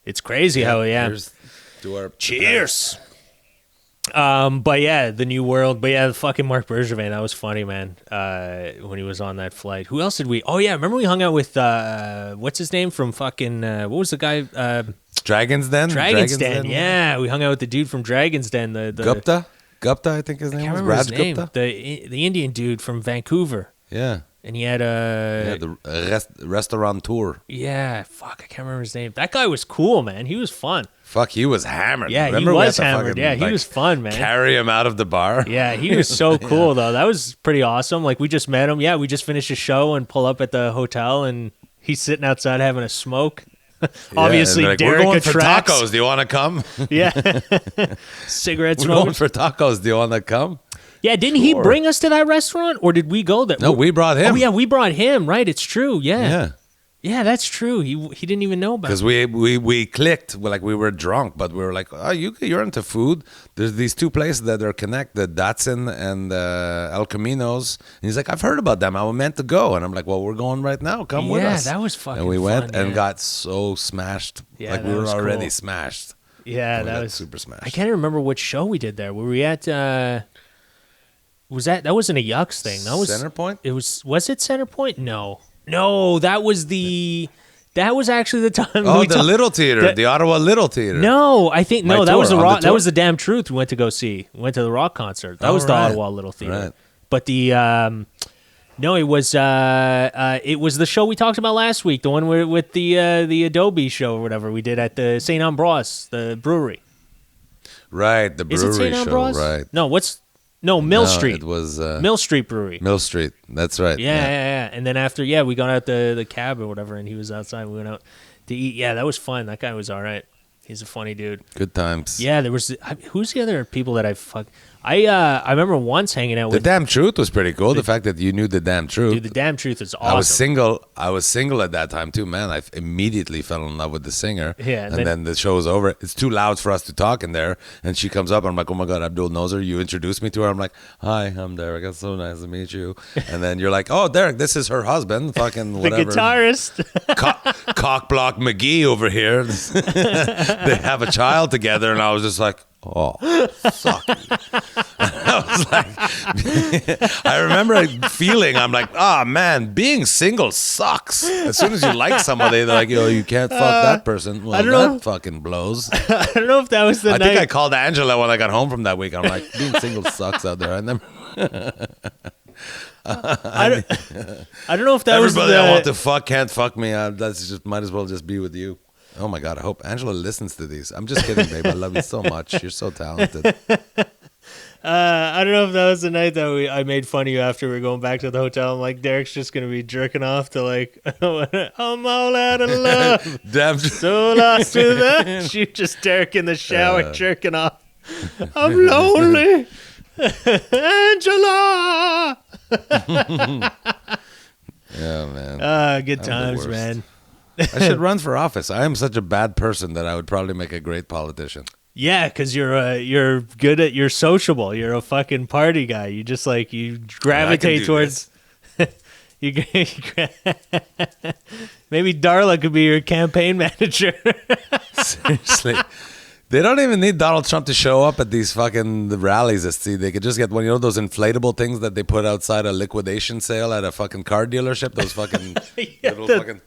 It's crazy how Here's to our Cheers. But yeah, the new world. But yeah, the fucking Mark Bergevin, that was funny, man. When he was on that flight. Who else did we? Oh yeah, remember we hung out with what's his name from fucking what was the guy? Dragon's Den. Dragon's Den. Yeah, we hung out with the dude from Dragon's Den. The Gupta, I think his I name can't was remember Raj his name. Gupta. The Indian dude from Vancouver, Yeah. and he had The restaurant tour. yeah, fuck, I can't remember his name. That guy was cool, man. He was fun. Fuck, he was hammered. Yeah, Remember he we was had to hammered. fucking, Yeah, he like, was fun, man. Carry him out of the bar. Yeah, he was so cool though. That was pretty awesome. Like we just met him. Yeah, we just finished a show and pull up at the hotel and he's sitting outside having a smoke. Obviously, and they're like, Derek we're going for attracts. tacos. Do you want to come? Yeah, cigarette We're going smoke. for tacos. Do you want to come? Yeah, didn't he Sure. bring us to that restaurant or did we go there? No, we brought him. Oh yeah, we brought him. Right, it's true. Yeah. Yeah. Yeah, that's true. He didn't even know about Because it. we clicked, like we were drunk, but we were like, oh, you're into food. There's these two places that are connected, Datsun and El Caminos. And he's like, I've heard about them. I was meant to go. And I'm like, well, we're going right now. Come with us. Yeah, that was fucking And we went fun, and man. got so smashed. Yeah, like we that were was already cool. smashed. Yeah, We that got was super smashed. I can't remember which show we did there. Were we at? That wasn't a Yucks thing? That was Center Point? It was. Was it Center Point? No, that was the. That was actually the time. Oh, we the talked- Little Theater, the Ottawa Little Theater. No, I think My that was the tour, on the rock. That tour? was the Damn Truth. We went to go see. We went to the rock concert. That Oh, was the right. Ottawa Little Theater. Right. But the no, it was the show we talked about last week. The one with the Adobe show or whatever we did at the Saint Ambroise, the brewery. Right, the Is brewery it Saint show, Ambroise? right. No, Mill Street. It was Mill Street Brewery. Mill Street. That's right. Yeah. And then after, we got out the cab or whatever, and he was outside. We went out to eat. Yeah, that was fun. That guy was all right. He's a funny dude. Good times. Yeah, there was. Who's the other people that I fucked? I remember once hanging out The with. Damn Truth was pretty cool. The fact that you knew the Damn Truth. Dude, the Damn Truth is awesome. I was single at that time too, man. I immediately fell in love with the singer. Yeah, and then the show's over. It's too loud for us to talk in there. And she comes up. And I'm like, oh my god, Abdul knows her. You introduced me to her. I'm like, hi, I'm Derek. It's so nice to meet you. And then you're like, oh, Derek, this is her husband. Fucking the whatever. guitarist. Cockblock McGee over here. They have a child together, and I was just like, oh, fuck. I was like, I remember feeling, I'm like, oh man, being single sucks. As soon as you like somebody, they're like, yo, you can't fuck that person. Well, I don't know. that fucking blows. I don't know if that was the I night. think I called Angela when I got home from that week. I'm like, being single sucks out there. I never. I don't know if that was Everybody the. I want to fuck can't fuck me. That's just might as well just be with you. Oh my god! I hope Angela listens to these. I'm just kidding, babe. I love you so much. You're so talented. I don't know if that was the night that I made fun of you after we were going back to the hotel. I'm like, Derek's just gonna be jerking off to like, I'm all out of love, Damn. so lost to the. You just Derek in the shower jerking off. I'm lonely, Angela. Yeah, man. Good the times, worst. man. I should run for office. I am such a bad person that I would probably make a great politician. Yeah, because you're good at you're sociable. You're a fucking party guy. You just like you gravitate do towards. you maybe Darla could be your campaign manager. Seriously. They don't even need Donald Trump to show up at these fucking rallies. They could just get one, those inflatable things that they put outside a liquidation sale at a fucking car dealership. Those fucking little fucking.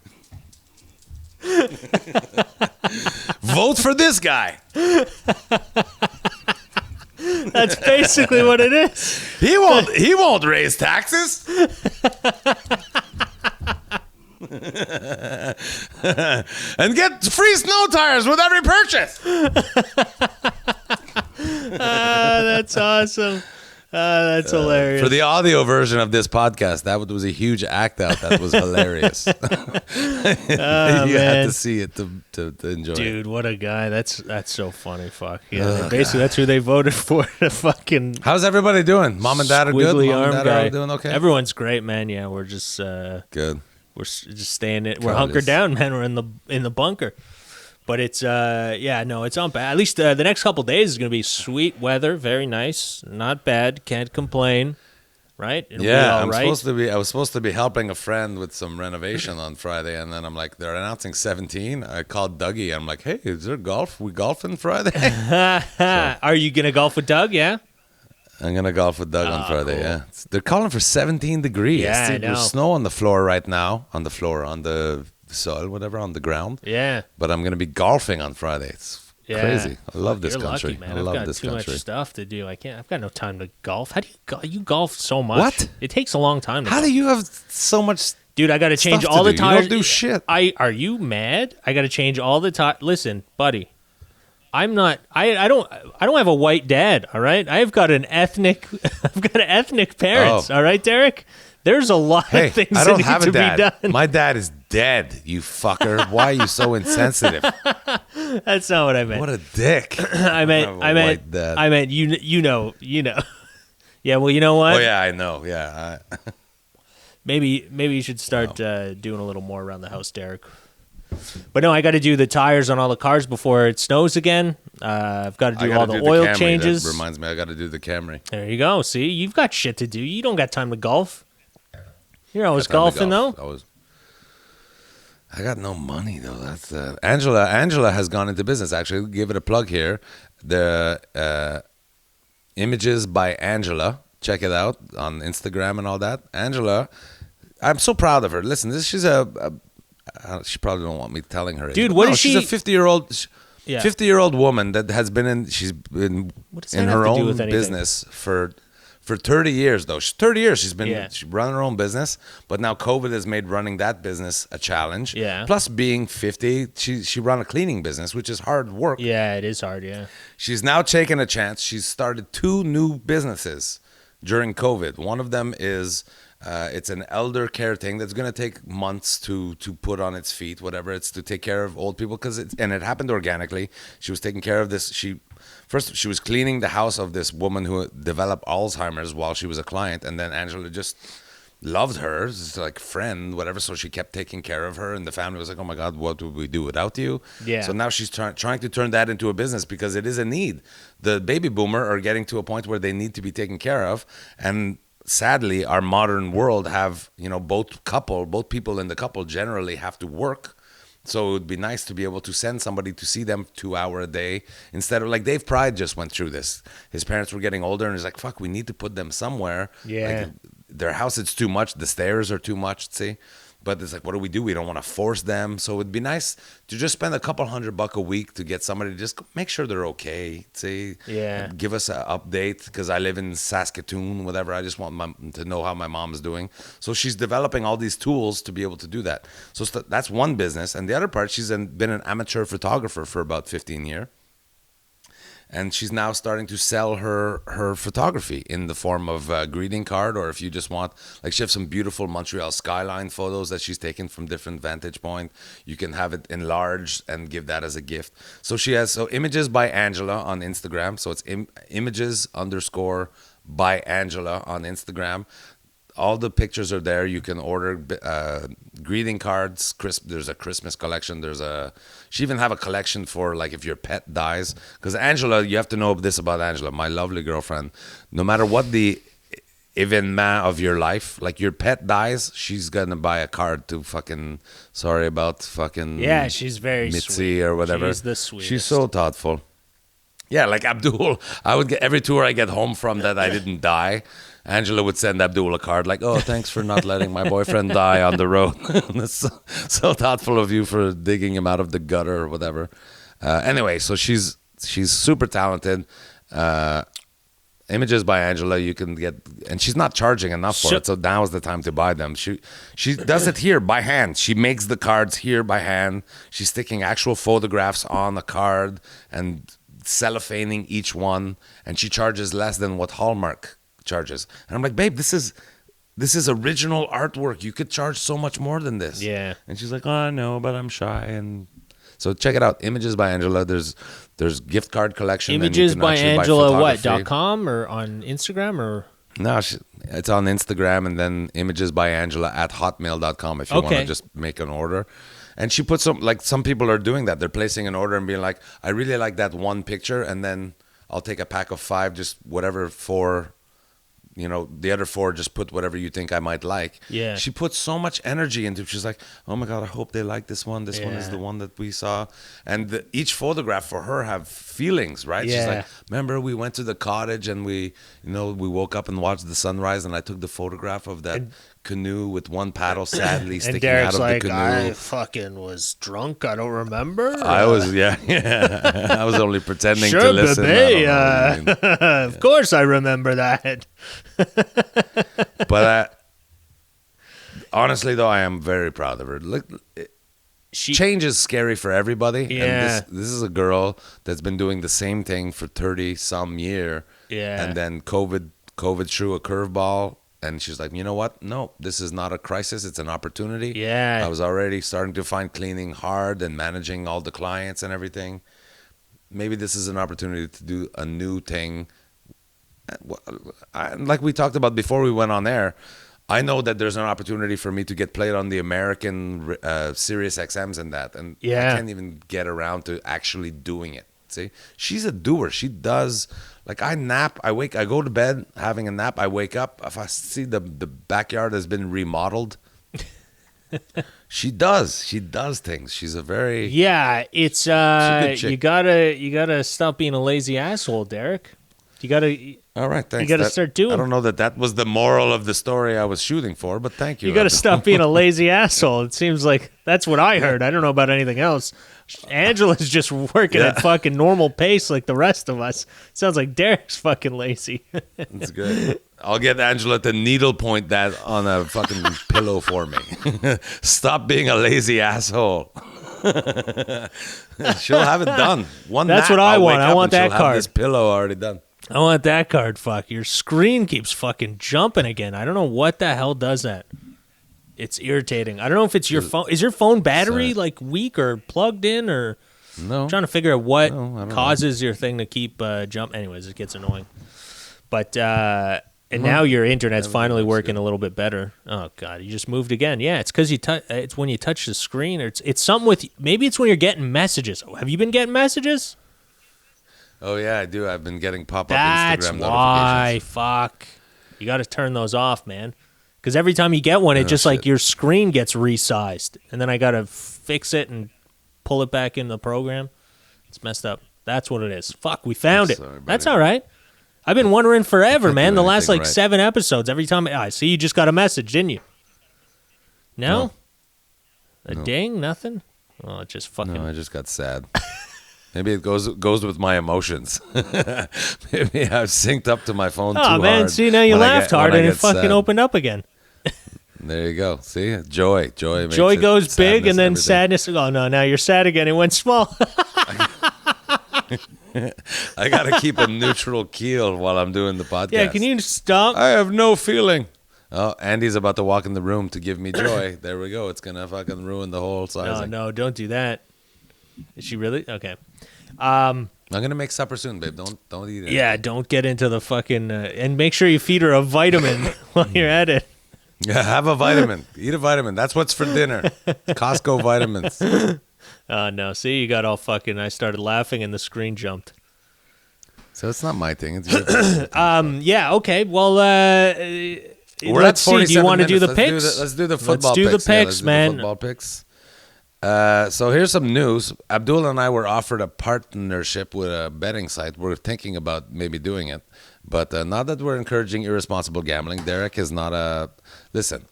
Vote for this guy. That's basically what it is. He won't raise taxes. And get free snow tires with every purchase. That's awesome. That's hilarious. For the audio version of this podcast, that was a huge act out. That was hilarious. You had man. to see it to enjoy it. Dude, what a guy. That's so funny. Fuck. Yeah, basically that's who they voted for. The fucking How's everybody doing? Mom and dad are good? squiggly Mom and arm dad guy. are doing okay? Everyone's great, man. Yeah, we're just Good. just staying it. We're God, hunkered it's- down, man. We're in the bunker. But it's it's not bad. At least the next couple days is gonna be sweet weather, very nice, not bad. Can't complain, right? It'll be Yeah, all I right. was supposed to be helping a friend with some renovation on Friday, and then I'm like, they're announcing 17. I called Dougie. I'm like, hey, is there golf? We golfing Friday? Are you gonna golf with Doug? Yeah. I'm gonna golf with Doug on Friday. cool. Yeah, they're calling for 17 degrees. Yeah, I know. There's snow on the floor right now. On the soil, whatever, on the ground. Yeah. But I'm gonna be golfing on Friday. It's Yeah. crazy. I love this You're country. lucky, man. I love I've got this too country. much stuff to do. I've got no time to golf. How do you golf so much? What? It takes a long time. To How golf. do you have so much? Dude, I got to change stuff to all the do? You tires. don't do shit. Are you mad? I got to change all the tires. Listen, buddy. I'm not. I don't have a white dad. All right. I've got an ethnic. I've got ethnic parents. Oh. All right, Derek. There's a lot Hey, of things I that don't need have to a dad. be done. My dad is dead. You fucker. Why are you so insensitive? That's not what I meant. What a dick. I meant. have a I meant. white dad. I meant. You know. Yeah. Well, you know what? Oh yeah, I know. Yeah. Maybe you should start doing a little more around the house, Derek. But no, I got to do the tires on all the cars before it snows again. I've got to do all the oil Camry. changes. That reminds me, I got to do the Camry. There you go. See, you've got shit to do. You don't got time to golf. You're always golfing though. I got no money though. That's Angela. Angela has gone into business. Actually, give it a plug here. The Images by Angela. Check it out on Instagram and all that. Angela, I'm so proud of her. Listen, she's she probably don't want me telling her. Dude, what is she? She's a 50-year-old woman that has been in. She's been in her own business for 30 years though. 30 years she's been she run her own business, but now COVID has made running that business a challenge. Yeah. Plus being 50, she run a cleaning business, which is hard work. Yeah, it is hard. Yeah. She's now taken a chance. She's started 2 new businesses during COVID. One of them is it's an elder care thing that's going to take months to put on its feet, whatever. It's to take care of old people and it happened organically. She was taking care of this. She was cleaning the house of this woman who developed Alzheimer's while she was a client, and then Angela just loved her, just like friend, whatever. So she kept taking care of her, and the family was like, "Oh my God, what would we do without you?" Yeah. So now she's trying to turn that into a business because it is a need. The baby boomer are getting to a point where they need to be taken care of, and sadly, our modern world have, both people in the couple generally have to work. So it would be nice to be able to send somebody to see them 2 hours a day instead of like Dave Pride just went through this. His parents were getting older and he's like, fuck, we need to put them somewhere. Yeah. Like, their house, it's too much. The stairs are too much, see? But it's like, what do? We don't want to force them. So it'd be nice to just spend a couple $100 a week to get somebody to just make sure they're okay. See, give us an update because I live in Saskatoon, whatever. I just want to know how my mom is doing. So she's developing all these tools to be able to do that. So that's one business. And the other part, she's been an amateur photographer for about 15 years. And she's now starting to sell her photography in the form of a greeting card, or if you just want, like she has some beautiful Montreal skyline photos that she's taken from different vantage point. You can have it enlarged and give that as a gift. So she has Images by Angela on Instagram. So it's images_by Angela on Instagram. All the pictures are there. You can order greeting cards. There's a Christmas collection. She even have a collection for like if your pet dies. Because Angela, you have to know this about Angela, my lovely girlfriend. No matter what the evenement of your life, like your pet dies, she's gonna buy a card to fucking sorry about fucking she's very Mitzi sweet. or whatever. She's the sweetest. She's so thoughtful. Yeah, like Abdul, I would get every tour I get home from that I didn't die. Angela would send Abdul a card like, "Oh, thanks for not letting my boyfriend die on the road." That's so thoughtful of you for digging him out of the gutter or whatever. Anyway, so she's super talented. Images by Angela, you can get, and she's not charging enough for it, so now is the time to buy them. She does it here by hand. She makes the cards here by hand. She's sticking actual photographs on the card and cellophaning each one, and she charges less than what Hallmark charges. And I'm like, babe, this is original artwork. You could charge so much more than this. Yeah. And she's like, oh, no, but I'm shy. And so check it out. Images by Angela. There's gift card collection. Images by Angela .com or on Instagram or? No, it's on Instagram, and then Images by Angela at hotmail.com if you want to just make an order. And she puts some people are doing that. They're placing an order and being like, I really like that one picture, and then I'll take a pack of 5, just whatever 4. The other 4, just put whatever you think I might like. Yeah. She puts so much energy into it. She's like, oh my God, I hope they like this one. This one is the one that we saw. And each photograph for her have feelings, right? Yeah. She's like, remember we went to the cottage and we woke up and watched the sunrise, and I took the photograph of that canoe with one paddle sadly sticking out of the canoe. I fucking was drunk. I don't remember. I was, I was only pretending to listen. Of course I remember that. But honestly, though, I am very proud of her. Look, change is scary for everybody. Yeah. And this is a girl that's been doing the same thing for 30-some years. Yeah. And then COVID threw a curveball. And she's like, you know what? No, this is not a crisis. It's an opportunity. Yeah. I was already starting to find cleaning hard and managing all the clients and everything. Maybe this is an opportunity to do a new thing. Like we talked about before we went on air, I know that there's an opportunity for me to get played on the American Sirius XMs and that, and Yeah. I can't even get around to actually doing it. See, she's a doer. She does. Like I nap, I go to bed having a nap. I wake up. If I see the backyard has been remodeled, she does things. She's a very Yeah, it's good chick. you gotta stop being a lazy asshole, Derek. You gotta all right. Thanks. gotta start doing- I don't know that was the moral of the story I was shooting for, but thank you. you gotta Abdul. stop being a lazy asshole. It seems like that's what I heard. I don't know about anything else. Angela's just working at fucking normal pace like the rest of us. Sounds like Derek's fucking lazy. That's good. I'll get Angela to needlepoint that on a fucking pillow for me. Stop being a lazy asshole. She'll have it done. That's what I want. I want that Have card. this pillow already done. I want that card. Fuck, your screen keeps fucking jumping again. I don't know what the hell does that. It's irritating. I don't know if it's your phone. Is your phone battery like weak or plugged in or? No. I'm trying to figure out what No, I don't causes your thing to keep jump. Anyways, it gets annoying. But and now your internet's finally working a little bit better. Oh god, you just moved again. Yeah, it's because it's when you touch the screen, or it's something with. Maybe it's when you're getting messages. Have you been getting messages? Oh yeah, I do. I've been getting pop-up That's Instagram why. notifications. Fuck. You got to turn those off, man. Because every time you get one, it just like shit. your screen gets resized, and then I got to fix it and pull it back in the program. It's messed up. That's what it is. Fuck, we found it. Sorry, buddy. That's all right. I've been wondering forever, Can't man. do The last anything like right. 7 episodes, every time I see you just got a message, didn't you? No? A ding? Nothing? Oh, it just fucking. No, I just got sad. Maybe it goes with my emotions. Maybe I've synced up to my phone Oh, too man. hard. See, now you when I laughed get- hard when I and it get fucking sad. opened up again. There you go. See? Joy makes Joy it goes big sadness and then everything. sadness. Oh, no. Now you're sad again. It went small. I got to keep a neutral keel while I'm doing the podcast. Yeah, can you stop? I have no feeling. Oh, Andy's about to walk in the room to give me joy. There we go. It's going to fucking ruin the whole No, sizing. no, don't do that. Is she really? Okay. I'm going to make supper soon, babe. Don't eat it. Yeah, don't get into the fucking... and make sure you feed her a vitamin while you're at it. Yeah, have a vitamin. Eat a vitamin. That's what's for dinner. Costco vitamins. No, see, you got all fucking... I started laughing and the screen jumped. So it's not my thing. It's your thing. Yeah, okay. Well, We're let's at 47 see. Do you want to do the minutes. picks? Let's do the football Let's do picks. the picks, let's do man. The football picks. So here's some news. Abdul and I were offered a partnership with a betting site. We're thinking about maybe doing it. But not that we're encouraging irresponsible gambling. Derek is not a... Listen,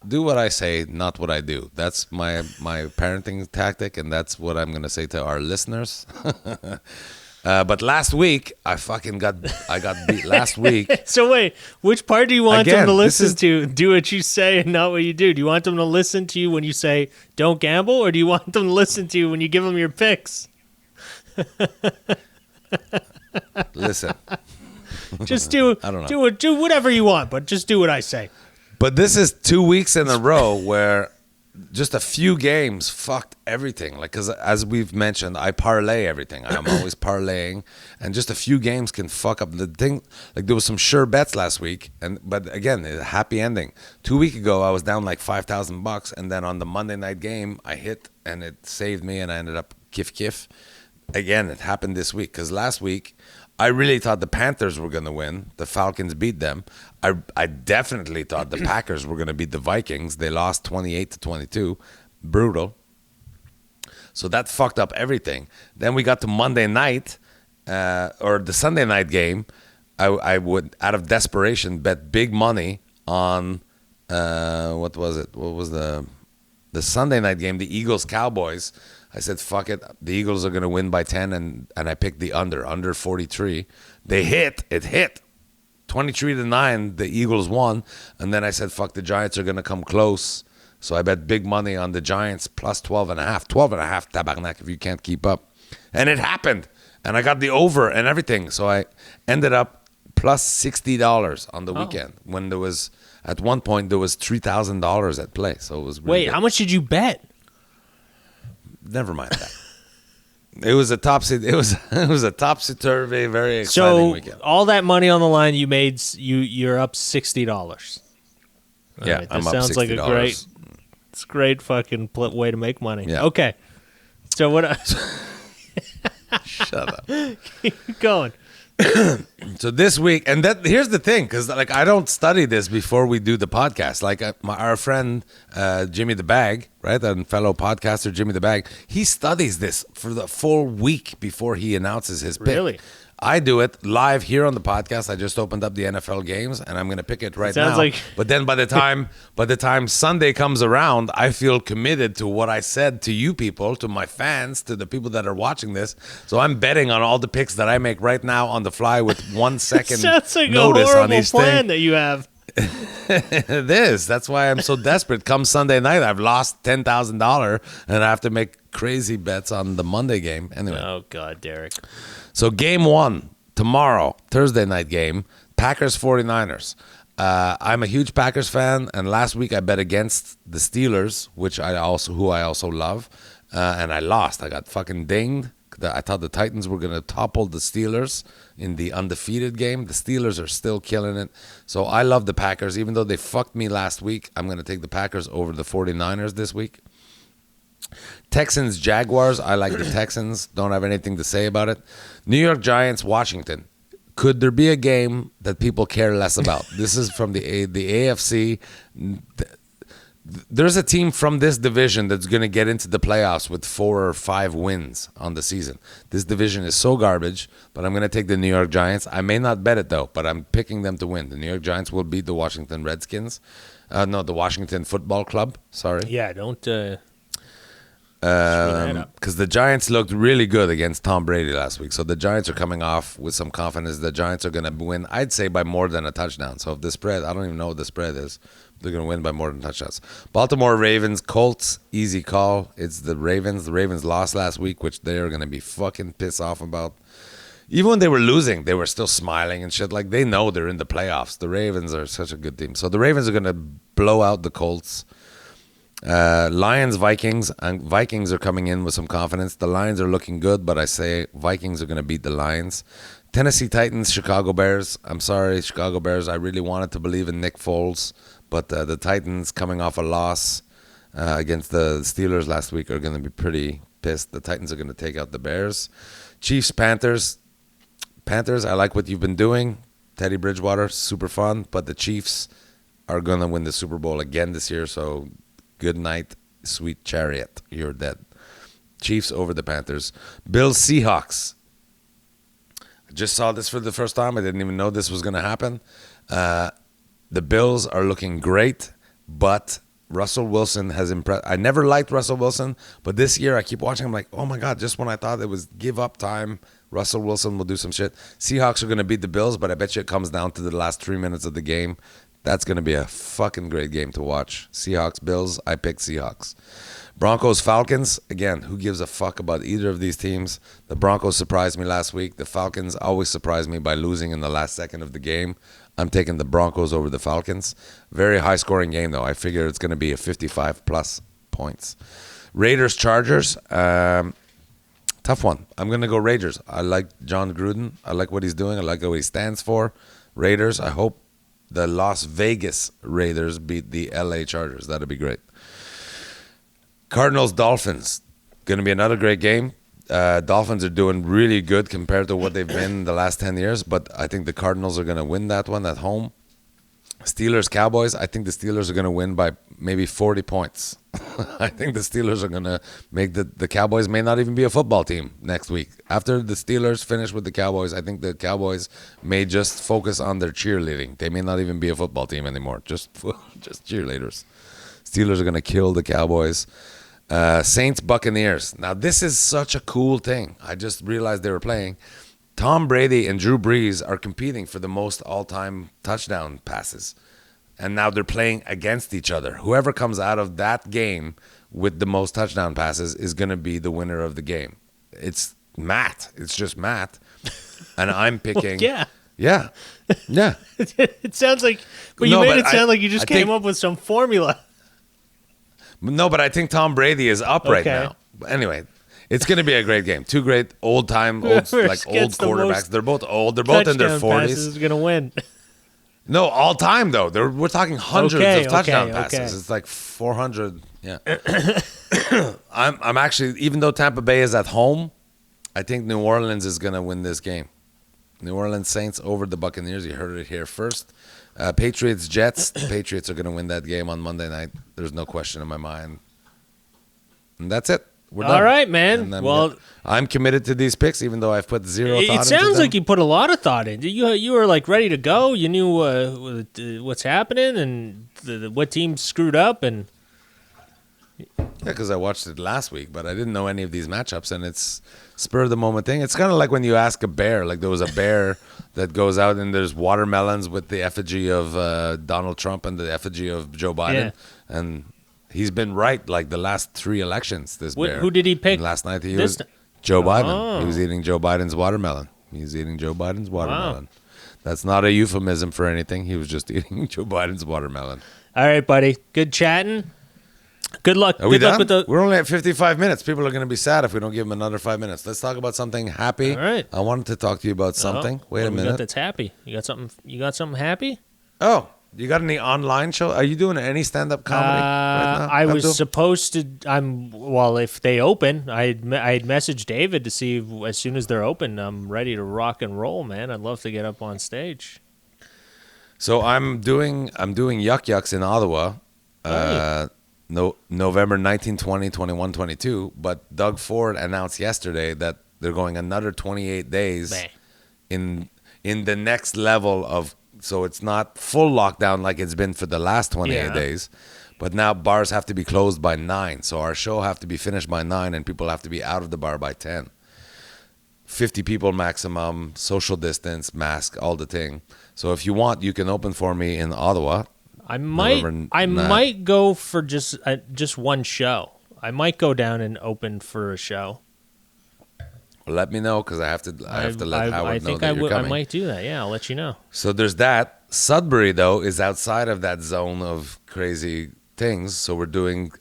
do what I say, not what I do. That's my parenting tactic, and that's what I'm going to say to our listeners. But last week, I got beat last week. So wait, which part do you want them Again, to this listen is- to? Do what you say and not what you do. Do you want them to listen to you when you say don't gamble, or do you want them to listen to you when you give them your picks? Listen. Just do I don't know. do whatever you want, but just do what I say. But this is 2 weeks in a row where just a few games fucked everything. Like, because as we've mentioned, I parlay everything. I'm always parlaying, and just a few games can fuck up the thing. Like, there was some sure bets last week, but again, a happy ending. 2 weeks ago, I was down like $5,000, and then on the Monday night game, I hit, and it saved me, and I ended up kif. Again, it happened this week because last week I really thought the Panthers were going to win. The Falcons beat them. I definitely thought the Packers were going to beat the Vikings. They lost 28-22. Brutal. So that fucked up everything. Then we got to Monday night or the Sunday night game. I would, out of desperation, bet big money on what was it? What was the Sunday night game? The Eagles-Cowboys. I said, fuck it. The Eagles are going to win by 10, and I picked the under 43. They hit. It hit. 23-9, the Eagles won. And then I said, fuck, the Giants are going to come close. So I bet big money on the Giants plus 12.5. 12.5, tabarnak, if you can't keep up. And it happened. And I got the over and everything. So I ended up plus $60 on the weekend. When there was, at one point, there was $3,000 at play. So it was really Wait, good. how much did you bet? Never mind that. It was a topsy-turvy, very exciting So weekend. all that money on the line you made, you're up $60. Yeah, Right, I'm this up sounds like a great, $60. it's a great fucking way to make money. Yeah. Okay. So what? Shut up. Keep going. So this week, and that here's the thing, because like I don't study this before we do the podcast. Like our friend Jimmy the Bag, right, and fellow podcaster Jimmy the Bag, he studies this for the full week before he announces his pick. Really? I do it live here on the podcast. I just opened up the NFL games, and I'm going to pick it right Sounds now. like- But then by the time Sunday comes around, I feel committed to what I said to you people, to my fans, to the people that are watching this. So I'm betting on all the picks that I make right now on the fly with 1 second Sounds like a notice on horrible each plan thing. that you have. It is. That's why I'm so desperate. Come Sunday night, I've lost $10,000, and I have to make crazy bets on the Monday game. Anyway. Oh God, Derek. So game 1 tomorrow, Thursday night game, Packers 49ers. I'm a huge Packers fan, and last week I bet against the Steelers, who I also love, and I lost. I got fucking dinged. I thought the Titans were going to topple the Steelers in the undefeated game. The Steelers are still killing it. So I love the Packers. Even though they fucked me last week, I'm going to take the Packers over the 49ers this week. Texans, Jaguars. I like the Texans. Don't have anything to say about it. New York Giants, Washington. Could there be a game that people care less about? This is from the AFC. There's a team from this division that's going to get into the playoffs with 4 or 5 wins on the season. This division is so garbage, but I'm going to take the New York Giants. I may not bet it, though, but I'm picking them to win. The New York Giants will beat the Washington Redskins. The Washington Football Club. Sorry. Yeah, don't. Because the Giants looked really good against Tom Brady last week. So the Giants are coming off with some confidence. The Giants are going to win, I'd say, by more than a touchdown. So if the spread, I don't even know what the spread is. They're going to win by more than touchdowns. Baltimore Ravens, Colts, easy call. It's the Ravens. The Ravens lost last week, which they are going to be fucking pissed off about. Even when they were losing, they were still smiling and shit. Like, they know they're in the playoffs. The Ravens are such a good team. So the Ravens are going to blow out the Colts. Lions, Vikings, and Vikings are coming in with some confidence. The Lions are looking good, but I say Vikings are going to beat the Lions. Tennessee Titans, Chicago Bears. I'm sorry, Chicago Bears. I really wanted to believe in Nick Foles, but the Titans coming off a loss against the Steelers last week are going to be pretty pissed. The Titans are going to take out the Bears. Chiefs, Panthers. Panthers, I like what you've been doing. Teddy Bridgewater, super fun, but the Chiefs are going to win the Super Bowl again this year, so good night, sweet chariot. You're dead. Chiefs over the Panthers. Bills, Seahawks. I just saw this for the first time. I didn't even know this was going to happen. The Bills are looking great, but Russell Wilson has impressed. I never liked Russell Wilson, but this year I keep watching him like, oh my God, just when I thought it was give up time, Russell Wilson will do some shit. Seahawks are going to beat the Bills, but I bet you it comes down to the last 3 minutes of the game. That's going to be a fucking great game to watch. Seahawks, Bills, I pick Seahawks. Broncos, Falcons. Again, who gives a fuck about either of these teams? The Broncos surprised me last week. The Falcons always surprise me by losing in the last second of the game. I'm taking the Broncos over the Falcons. Very high-scoring game, though. I figure it's going to be a 55-plus points. Raiders, Chargers. Tough one. I'm going to go Raiders. I like John Gruden. I like what he's doing. I like what he stands for. Raiders, I hope the Las Vegas Raiders beat the LA Chargers. That'd be great. Cardinals, Dolphins. Going to be another great game. Dolphins are doing really good compared to what they've been the last 10 years, but I think the Cardinals are going to win that one at home. Steelers, Cowboys. I think the Steelers are going to win by maybe 40 points. I think the Steelers are going to make the Cowboys may not even be a football team next week. After the Steelers finish with the Cowboys, I think the Cowboys may just focus on their cheerleading. They may not even be a football team anymore. Just cheerleaders. Steelers are going to kill the Cowboys. Saints, Buccaneers. Now, this is such a cool thing. I just realized they were playing. Tom Brady and Drew Brees are competing for the most all-time touchdown passes. And now they're playing against each other. Whoever comes out of that game with the most touchdown passes is going to be the winner of the game. It's math. It's just math. And I'm picking... Well, yeah. Yeah. It sounds like... But you made it sound like you just came up with some formula. No, but I think Tom Brady is up right now. Anyway, it's going to be a great game. Two great old quarterbacks. They're both old. They're both in their 40s. Is going to win. No, all time though. We're talking hundreds Okay, of touchdown okay, passes. okay. It's like 400. Yeah. I'm actually, even though Tampa Bay is at home, I think New Orleans is gonna win this game. New Orleans Saints over the Buccaneers. You heard it here first. Patriots Jets. The Patriots are gonna win that game on Monday night. There's no question in my mind. And that's it. We're done. All right, man. And Well, I'm committed to these picks, even though I've put zero thought it into sounds them. like you put a lot of thought in. You were like ready to go. You knew what's happening and what team screwed up and. Yeah, because I watched it last week, but I didn't know any of these matchups, and it's spur of the moment thing. It's kind of like when you ask a bear. Like there was a bear that goes out and there's watermelons with the effigy of Donald Trump and the effigy of Joe Biden, and he's been right like the last 3 elections. This bear. Who did he pick? And last night he this was Joe Biden. Oh. He was eating Joe Biden's watermelon. He's eating Joe Biden's watermelon. That's not a euphemism for anything. He was just eating Joe Biden's watermelon. All right, buddy. Good chatting. Good luck. Are we Good luck done? with the. We're only at 55 minutes. People are going to be sad if we don't give them another 5 minutes. Let's talk about something happy. All right. I wanted to talk to you about something. Oh, Wait what a do we got minute. that's happy. You got something? You got something happy? Oh, you got any online show? Are you doing any stand-up comedy right now? I was Abdul? supposed to. Well, if they open, I had messaged David to see if, as soon as they're open, I'm ready to rock and roll, man. I'd love to get up on stage. So I'm doing Yuck Yucks in Ottawa. Right. November 19, 20, 21, 22. But Doug Ford announced yesterday that they're going another 28 days Man. in the next level of, so it's not full lockdown like it's been for the last 28 days. But now bars have to be closed by 9. So our show have to be finished by 9 and people have to be out of the bar by 10. 50 people maximum, social distance, mask, all the thing. So if you want, you can open for me in Ottawa. I might go for just one show. I might go down and open for a show. Let me know because I have to let Howard know that you're coming. I might do that. Yeah, I'll let you know. So there's that. Sudbury though is outside of that zone of crazy things. So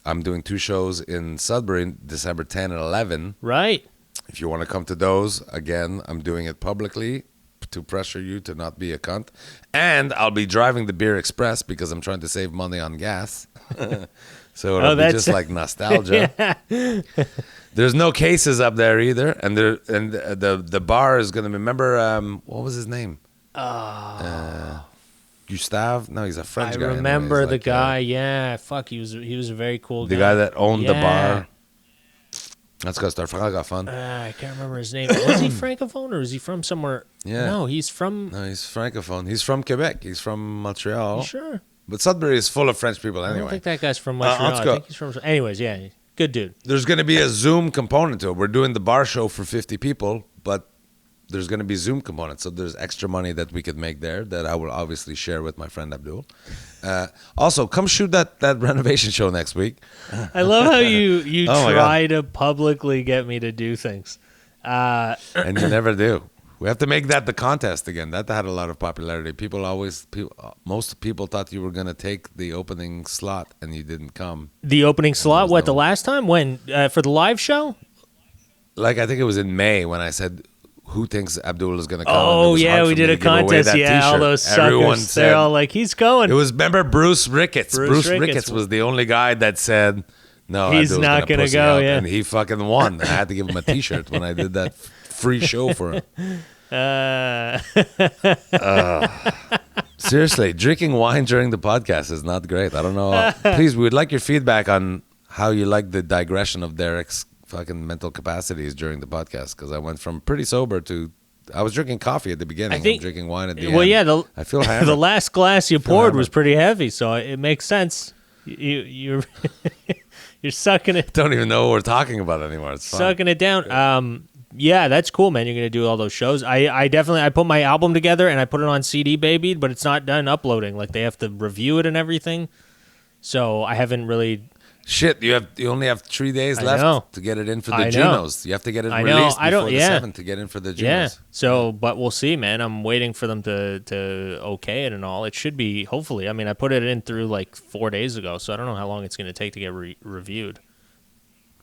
I'm doing 2 shows in Sudbury, December 10 and 11. Right. If you want to come to those, again, I'm doing it publicly to pressure you to not be a cunt. And I'll be driving the Beer Express because I'm trying to save money on gas. So it'll be just like nostalgia. There's no cases up there either. And the bar is going to remember, what was his name? Gustave? No, he's a French guy. I remember anyways. the guy. Yeah, fuck, he was a very cool guy. The guy that owned the Yeah. bar. That's because they're francophone. I can't remember his name. Was he francophone or is he from somewhere? Yeah. No, he's from. No, he's francophone. He's from Quebec. He's from Montreal. You sure? But Sudbury is full of French people I don't anyway. think that guy's from Montreal. I think he's from. Anyways, yeah, good dude. There's going to be a Zoom component to it. We're doing the bar show for 50 people, but there's going to be Zoom components. So there's extra money that we could make there that I will obviously share with my friend Abdul. Also, come shoot that renovation show next week. I love how you Oh my try to publicly get me to do things. And you never do. We have to make that the contest again. That had a lot of popularity. Most people thought you were going to take the opening slot and you didn't come. The opening slot, what, the last time? When? For the live show? Like, I think it was in May when I said, who thinks Abdul is going to come? Oh, And it was yeah, hard we for me did to a give away contest. that Yeah, all t-shirt. those Everyone suckers. said, They're all like, he's going. it was, remember Bruce Ricketts? Bruce Bruce Ricketts Ricketts was the only guy that said, no, He's Abdul's not gonna gonna go, out. yeah. And he fucking won. I had to give him a t-shirt when I did that free show for him. Seriously, drinking wine during the podcast is not great. I don't know. Please, we would like your feedback on how you like the digression of Derek's fucking mental capacities during the podcast, because I went from pretty sober to I was drinking coffee at the beginning. I'm drinking wine at the end. Well, yeah, I feel hammered. the last glass you poured hammered. was pretty heavy, so it makes sense. You're you're sucking it. Don't even know what we're talking about anymore. It's fine. Sucking it down. Yeah, that's cool, man. You're gonna do all those shows. I definitely put my album together and I put it on CD, baby, but it's not done uploading. Like they have to review it and everything. So I haven't really. Shit, you only have 3 days I left know. to get it in for I the know. Junos. You have to get it I know. released I don't- before the yeah. 7th to get in for the Yeah. Junos. So, but we'll see, man. I'm waiting for them to okay it and all. It should be hopefully. I mean, I put it in through like 4 days ago, so I don't know how long it's going to take to get reviewed.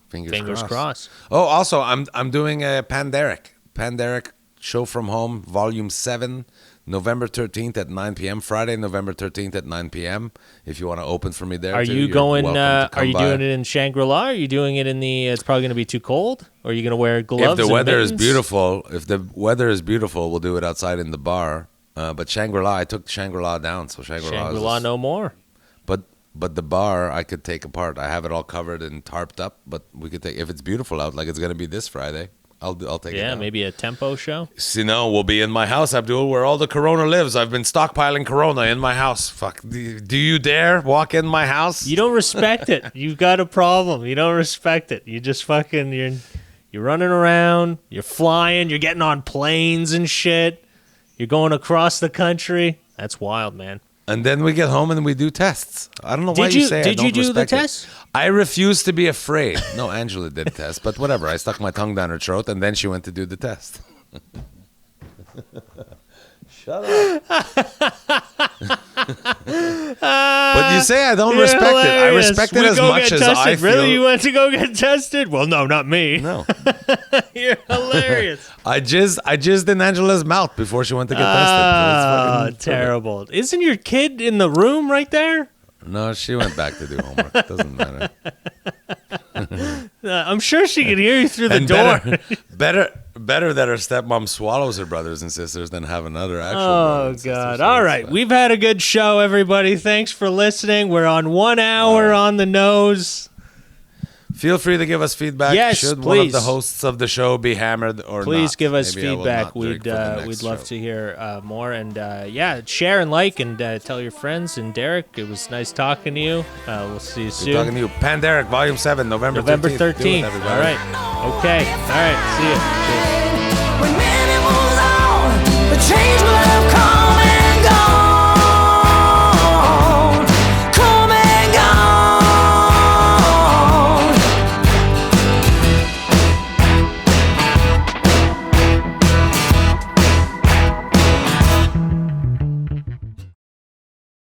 Fingers Fingers crossed. Oh, also, I'm doing a Panderic Show from Home, Volume 7, November 13th at 9 p.m. Friday, November 13th at 9 p.m. If you want to open for me there, Are too, you you're going? welcome to come Are you by. doing it in Shangri-La? Are you doing it in the? It's probably going to be too cold. Or are you going to wear gloves? If the and weather is mittens? beautiful, we'll do it outside in the bar. But Shangri-La, I took Shangri-La down, so Shangri-La, no more. But the bar I could take apart. I have it all covered and tarped up. But we could take if it's beautiful out, like it's gonna be this Friday. I'll take it. Yeah, down. maybe a tempo show. We'll be in my house, Abdul, where all the Corona lives. I've been stockpiling Corona in my house. Fuck, do you dare walk in my house? You don't respect it. You've got a problem. You don't respect it. You just fucking you're running around. You're flying. You're getting on planes and shit. You're going across the country. That's wild, man. And then we get home and we do tests. I don't know why you say I Did don't you do the respect it. test? I refuse to be afraid. No, Angela did the test, but whatever. I stuck my tongue down her throat, and then she went to do the test. Shut up. But you say I don't You're respect it. I hilarious. respect it We as go much get as tested. I feel. Really, you went to go get tested? Well, no, not me. No, You're hilarious. I jizzed in Angela's mouth before she went to get tested. Oh, It's fucking terrible. Isn't your kid in the room right there? No, she went back to do homework. It doesn't matter. I'm sure she can hear you through the And door. better that her stepmom swallows her brothers and sisters than have another actual. brother Oh, and sister, God. so All it's right. fine. We've had a good show, everybody. Thanks for listening. We're on 1 hour on the nose. Feel free to give us feedback. Yes, Should one of the please. hosts of the show be hammered or not? Please give us Maybe I will feedback. not drink We'd for the next we'd love show. to hear more. And yeah, share and like and tell your friends. And Derek, it was nice talking to you. We'll see you Good soon. talking to you. Panderic, Volume 7, November 13th. November Do it, 13th. everybody. All right. Okay. All right. See you. Cheers. When minute moves on, the change will